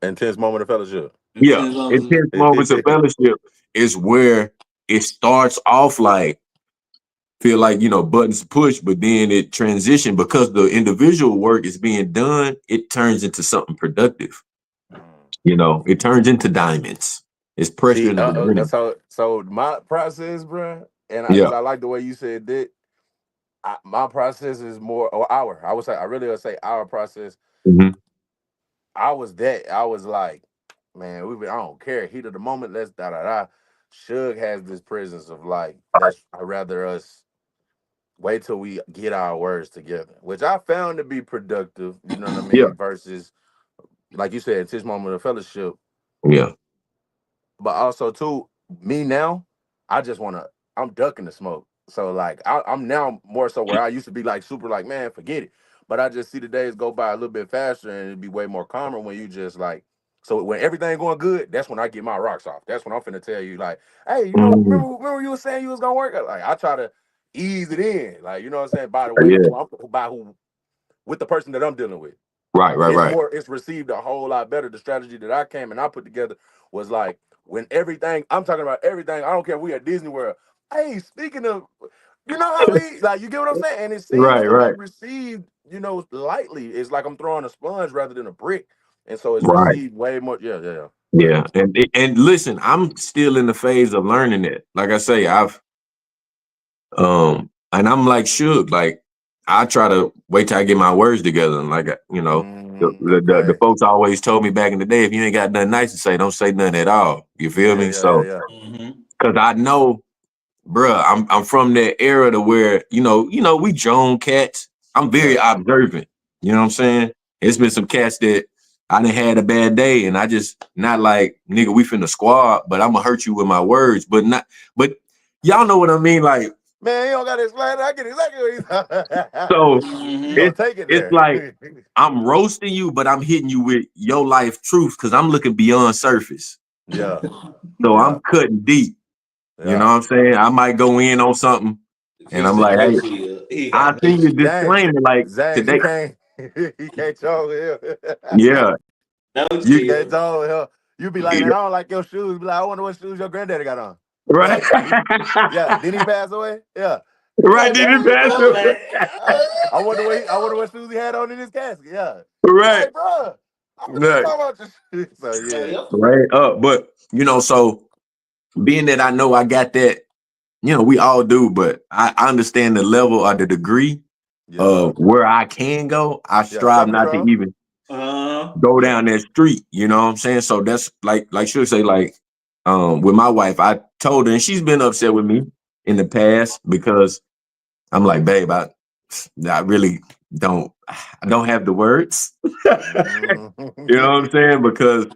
Intense moment of fellowship. Yeah, Intense on- intense moments of fellowship is where it starts off like feel like buttons push, but then it transition because the individual work is being done. It turns into something productive. It turns into diamonds. It's pressure See, in the beginning. so my process, bro, and Yeah. because I like the way you said that, my process is more, or our. I would say, I really would say our process. Hmm. I was that. I was like, man, I don't care. Heat of the moment. Let's da da da. Suge has this presence of like, I'd rather us wait till we get our words together, which I found to be productive. You know what I Yeah. mean? Versus, like you said, it's his moment of fellowship. Yeah. But also too, me now, I just wanna. I'm ducking the smoke. So like I'm now more so where I used to be like super like, man, forget it. But I just see the days go by a little bit faster and it'd be way more calmer when you just like, so when everything going good, that's when I get my rocks off. That's when I'm finna tell you like, hey, you know, Mhm. remember you were saying you was gonna work? Like I try to ease it in, like you know what I'm saying, by the way, Yeah. who with the person that I'm dealing with. Right. Right. It's received a whole lot better. The strategy that I came and I put together was like when everything I'm talking about everything. I don't care if we at Disney World. Hey, speaking of, you know how we like you get what I'm saying, and it seems Right. to be Right. received, lightly. It's like I'm throwing a sponge rather than a brick, and so it's Right. received way more. Yeah. But Yeah. And listen, I'm still in the phase of learning it. Like I say, and I'm like shook. Like I try to wait till I get my words together. And like the okay, folks always told me back in the day, if you ain't got nothing nice to say, don't say nothing at all. You feel me? So yeah. Mm-hmm. because I know, bruh, I'm from that era to where we Joan cats. I'm very observant. You know what I'm saying? It's been some cats that I done had a bad day, and I just not like nigga. We finna squad, but I'm gonna hurt you with my words, but not. But y'all know what I mean, like. Man, you don't got to explain it. I get exactly what he's So You Mm-hmm. gonna it's take it it's there. like I'm roasting you, but I'm hitting you with your life truth because I'm looking beyond surface. Yeah, So yeah, I'm cutting deep. You know yeah. what I'm saying? I might go in on something, and I'm Fixing like, your hey, field. He I got see this. your James, disclaimer like James, he today. can't, he can't troll him. Yeah, No you He can't chill. troll him. You be like, man, I don't like your shoes. Be like, I wonder what shoes your granddaddy got on. right, Yeah, yeah. Didn't he pass away? Yeah. Be right. like, Did it dang, pass I'm bro. through? like, I wonder what shoes he had on in his casket. Yeah. Be Right, like, bro, I was just right, talking about your shoes. So yeah, yep. right. But so being that I know I got that, we all do, but I understand the level or the degree yeah, of where I can go. I yeah. strive Self not to control. even Uh-huh. go down that street. You know what I'm saying? So that's like should say like with my wife, I told her, and she's been upset with me in the past because I'm like, babe, I really I don't have the words. You know what I'm saying? Because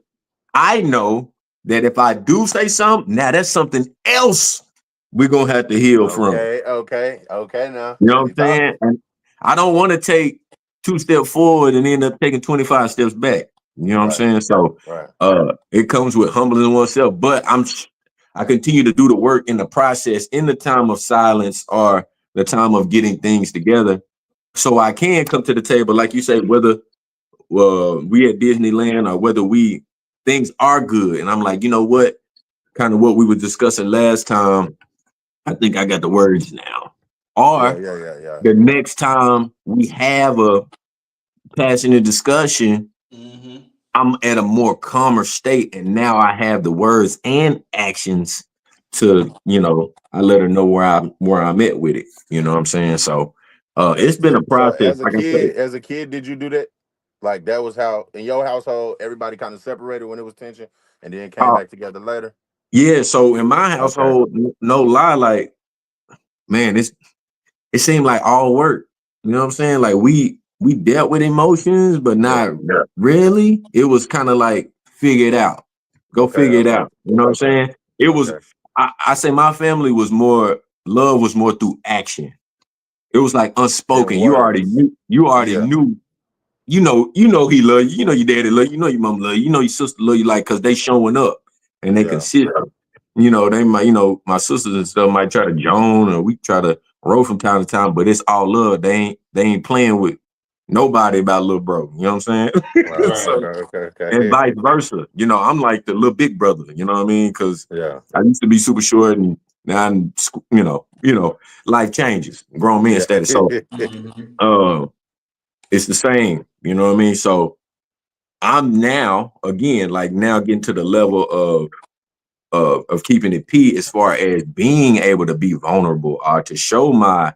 I know that if I do say something, now that's something else we're gonna have to heal from. Okay. Now You know what we I'm saying? talking. And I don't want to take 2 steps forward and end up taking 25 steps back. You know what I'm Right, saying? So right. it comes with humbling oneself, but I continue to do the work in the process in the time of silence or the time of getting things together. So I can come to the table, like you say, whether we at Disneyland or whether things are good. And I'm like, you know what? Kind of what we were discussing last time. I think I got the words now. Or Yeah. the next time we have a passionate discussion, Mm-hmm. I'm at a more calmer state, and now I have the words and actions to, I let her know where I'm at with it. You know what I'm saying? So, it's been a So process. Like I said, as a kid, did you do that? Like that was how in your household everybody kind of separated when it was tension, and then came uh, back together later. yeah. So in my Okay. household, no lie, like man, it seemed like all work. You know what I'm saying? Like we dealt with emotions, but Yeah. not really. It was kind of like figure it out. Go Okay. figure it out. You know what I'm Okay. saying? It was Okay. I say my family was more love was more through action. It was like Then unspoken. words. You already Yeah. knew. He love you. You know your daddy love you. You know your mom love you. You know your sister love you. Like, cause they showing up and they Yeah. consistent. They might, my sisters and stuff might try to joan or we try to roll from time to time, but it's all love. They ain't playing with nobody about little bro. You know what I'm saying? Right. Right. So, and Okay. vice versa. I'm like the little big brother. You know what I mean? Because Yeah. I used to be super short, and now I'm, life changes, grown man Yeah. status. So, Mm-hmm. uh, it's the same. You know what I mean? So I'm now again, like now getting to the level of keeping it P as far as being able to be vulnerable or to show my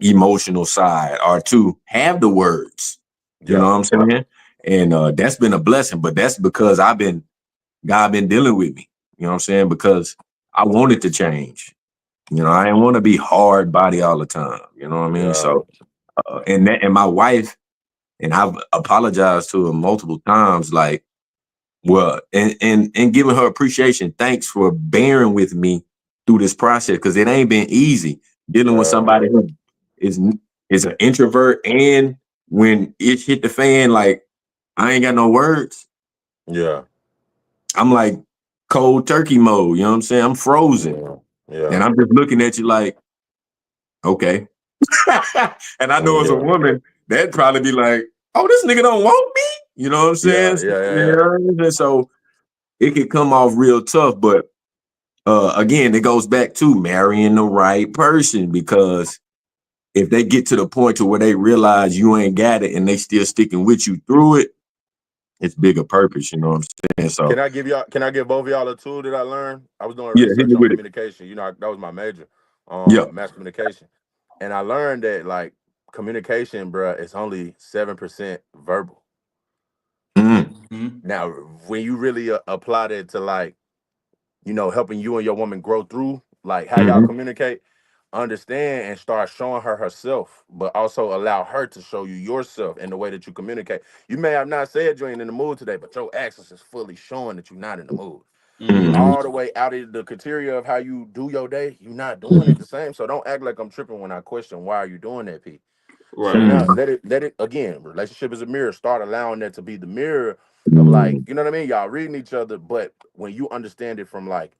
emotional side or to have the words. You know Yeah. what I'm saying? And that's been a blessing, but that's because God been dealing with me. You know what I'm saying? Because I wanted to change. I didn't want to be hard body all the time. You know what I mean? Yeah. So and my wife, and I've apologized to her multiple times, like, well, and giving her appreciation. Thanks for bearing with me through this process because it ain't been easy. dealing with somebody who is an introvert, and when it hit the fan, like I ain't got no words. Yeah. I'm like cold turkey mode. You know what I'm saying? I'm frozen, Yeah. and I'm just looking at you like, okay. And I know as a woman, that'd probably be like, oh, this nigga don't want me. You know what I'm saying? Yeah. And so it could come off real tough, but again, it goes back to marrying the right person, because if they get to the point to where they realize you ain't got it and they still sticking with you through it, it's bigger purpose. You know what I'm saying? So Can I give both of y'all a tool that I learned? I was doing yeah, hit research me on with it. communication. You know, that was my major, Yeah. mass communication. And I learned that like communication, bruh, is only 7% verbal. Mm. Now, when you really apply that to like, you know, helping you and your woman grow through like how y'all communicate, understand and start showing her herself, but also allow her to show you yourself in the way that you communicate. You may have not said you ain't in the mood today, but your actions is fully showing that you're not in the mood. All the way out of the criteria of how you do your day, you're not doing it the same. So don't act like I'm tripping when I question why are you doing that, P. So now let it again, relationship is a mirror. Start allowing that to be the mirror of like, you know what I mean? Y'all reading each other, but when you understand it from like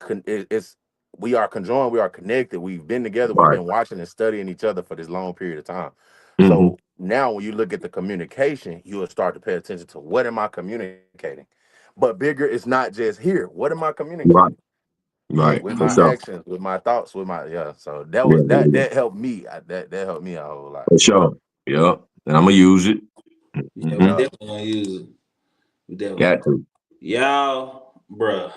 it's we are conjoined, we are connected, we've been together, we've Right. been watching and studying each other for this long period of time. Mm-hmm. So now when you look at the communication, you will start to pay attention to what am I communicating? But bigger is not just here. What am I communicating? Right. With For my sure. actions, with my thoughts, with my So that Yeah, was that helped me. That helped me a whole lot. for sure. Yeah. And I'm gonna use it. Yeah, we definitely gonna use it. We definitely. Got to. Y'all, bruh.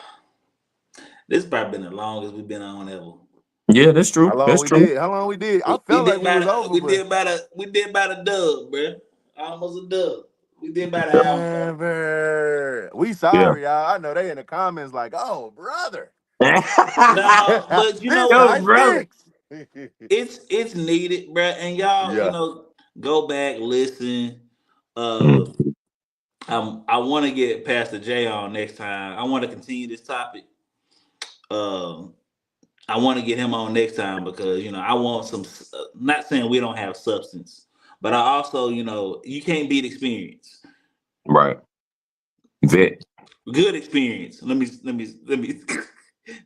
This probably been the longest we've been on ever. Yeah, that's true. How long That's we true. did? How long we did? I We felt did like we about was a, over, we but did about a we did about a dub, bruh. Almost a dub. We did about an hour. never. We Yeah. sorry, y'all. I know they in the comments like, oh, brother. No, but you know This Yo, what? hot brother. sticks. It's needed, bruh. And y'all, Yeah. go back, listen. Uh, Mm. I want to get Pastor J on next time. I want to continue this topic. Um, I want to get him on next time because I want some. Not saying we don't have substance, but I also you can't beat experience. Right. Vet. Good experience. Let me.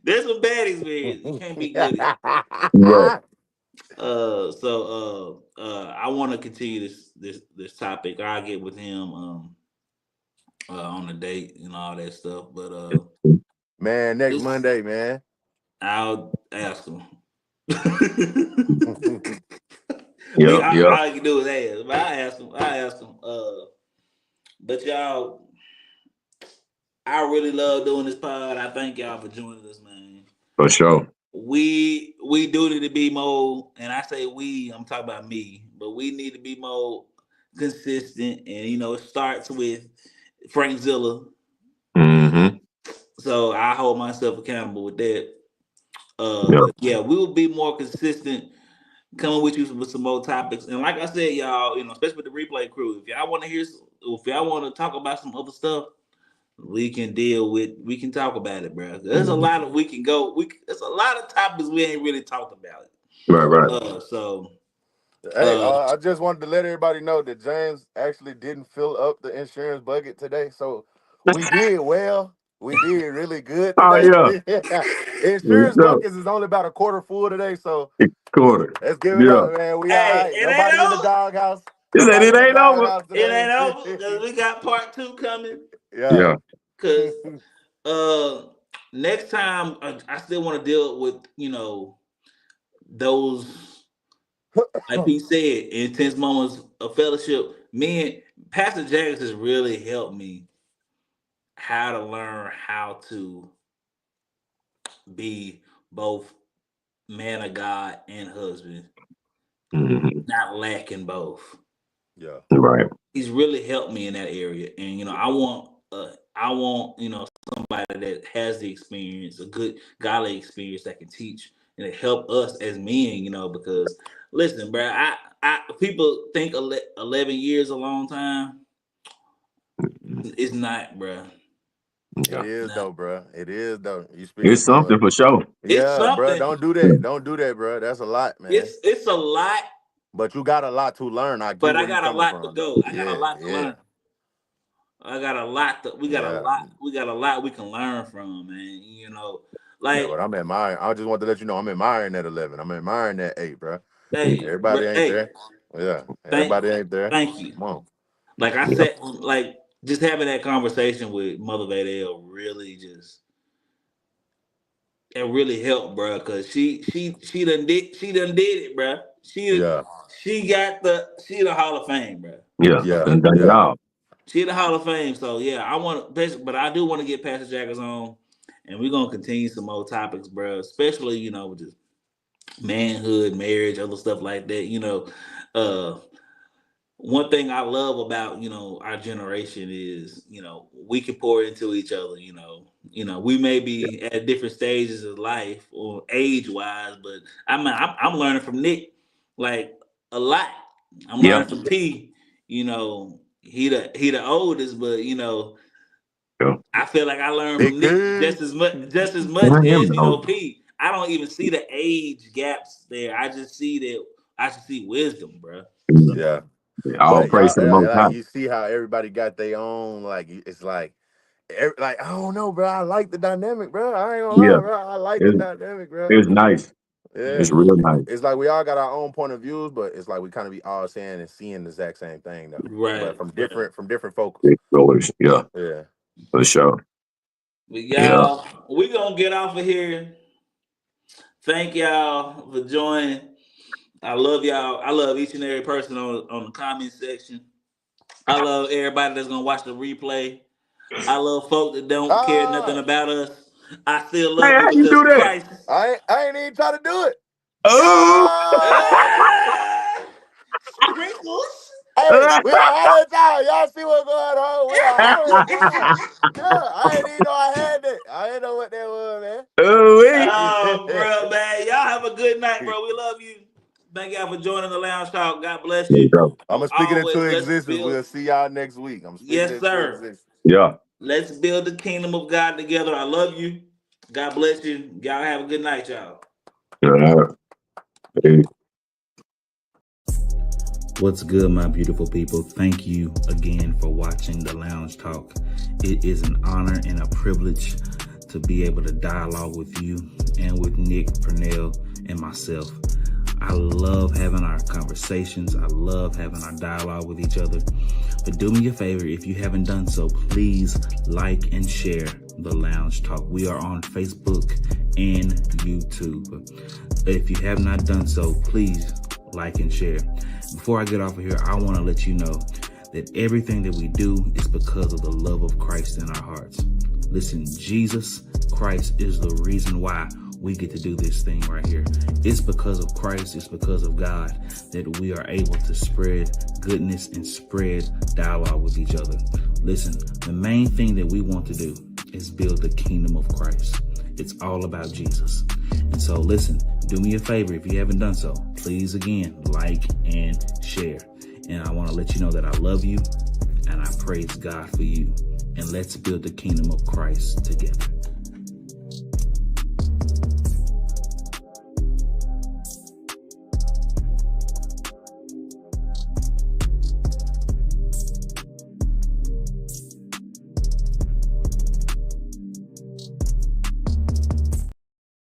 There's some bad experience. You can't be good experience. Right. I want to continue this topic. I'll get with him on a date and all that stuff. But Man, next this Monday, man. I'll ask him. Yep. Yep. All I can do is ask. But I ask him. But y'all, I really love doing this pod. I thank y'all for joining us, man. For sure. We do need to be more, and I say we, I'm talking about me, but we need to be more consistent. And it starts with Frank Zilla. Mm-hmm. So I hold myself accountable with that. Yep. But yeah, we will be more consistent coming with you with some more topics. And like I said, y'all, especially with the replay crew, if y'all want to if y'all want to talk about some other stuff, we can talk about it, bro. There's a lot of we can go. There's a lot of topics we ain't really talked about. Right. Hey, I just wanted to let everybody know that James actually didn't fill up the insurance bucket today. So we did well. We did really good Oh today. yeah. Insurance buckets is only about a quarter full today. So Quarter. let's give it Yeah. up, man. We all Hey, right. it ain't Nobody in the over. doghouse. He said Nobody it in the ain't over. doghouse It today. ain't over because we got part 2 coming. Yeah. Cause next time I still want to deal with those, like he said, intense moments of fellowship. Me and Pastor James has really helped me how to learn how to be both man of God and husband, not lacking both. Yeah. Right. He's really helped me in that area, and I want somebody that has the experience, a good godly experience that can teach and help us as men, because listen, bro, I people think 11 years a long time. It's not, bro. Yeah. It is though, bro. It is though. You speaking It's something for sure. It's Yeah, bro. something. Don't do that. Don't do that, bro. That's a lot, man. It's a lot, But you got a lot to learn. I get but I where you got a coming lot to from. go. I got a Yeah, lot to yeah, learn. I got a lot. We got a yeah. lot. We got a lot we can learn from, man. You know, Yeah, like, but I'm admiring. I just want to let you know I'm admiring that 11. I'm admiring that 8, bro. hey, Everybody ain't hey, there. Yeah, thank, everybody ain't there. thank you. Come on. Like I Yeah. said, like just having that conversation with Mother Vadel really just it really helped, bro. Cause she done did it, bro. Yeah, She the Hall of Fame, bro. Yeah. yeah, And done it yeah. all. She the Hall of Fame. So yeah, but I do want to get Pastor Jackers on, and we're gonna continue some more topics, bro. Especially with just manhood, marriage, other stuff like that. Uh, one thing I love about our generation is we can pour into each other. We may be at different stages of life or age wise, but I'm learning from Nick like a lot. I'm Yeah. learning from P. He the oldest, but Yeah. I feel like I learned Big from Nick P. just as much I am as the oldest. P. I don't even see the age gaps there. I just see that I should see wisdom, bro. So Yeah. All But praise y'all, to the Most High. like you see how everybody got their own. Like it's like, I don't know, bro. I like the dynamic, bro. I ain't gonna Yeah. lie, bro. I like the It's, dynamic, bro. it's nice. Yeah. It's real nice. It's like we all got our own point of views, but it's like we kind of be all saying and seeing the exact same thing though. right, But from different focus. Big dollars. Yeah. Yeah. For sure. but Yeah. y'all, we gonna get off of here. Thank y'all for joining. I love y'all. I love each and every person on the comment section. I love everybody that's gonna watch the replay. I love folk that don't care nothing Ah, about us. I still Hey, love you how you because do that? Christ. I ain't even try to do it. Oh. Ah! Sprinkles. Hey, we are hollering y'all. Y'all see what's going on? We are hollering y'all. Yeah, I ain't even know I had that. I didn't know what that was, man. Oh, bro, man. Y'all have a good night, bro. We love you. Thank y'all for joining the Lounge Talk. God bless There you you. go. I'm gonna speak it into Let's existence. build. We'll see y'all next week. I'm speaking Yes, it into sir. existence. Yeah. Let's build the kingdom of God together. I love you. God bless you. Y'all have a good night, y'all. Hey. What's good, my beautiful people? Thank you again for watching the Lounge Talk. It is an honor and a privilege to be able to dialogue with you and with Nick, Purnell, and myself. I love having our conversations. I love having our dialogue with each other. But do me a favor, if you haven't done so, please like and share the Lounge Talk. We are on Facebook and YouTube. If you have not done so, please like and share. Before I get off of here, I want to let you know that everything that we do is because of the love of Christ in our hearts. Listen, Jesus Christ is the reason why we get to do this thing right here. It's because of Christ, it's because of God that we are able to spread goodness and spread dialogue with each other. Listen, the main thing that we want to do is build the kingdom of Christ. It's all about Jesus. And so listen, do me a favor if you haven't done so. Please, again, like and share. And I want to let you know that I love you and I praise God for you. And let's build the kingdom of Christ together.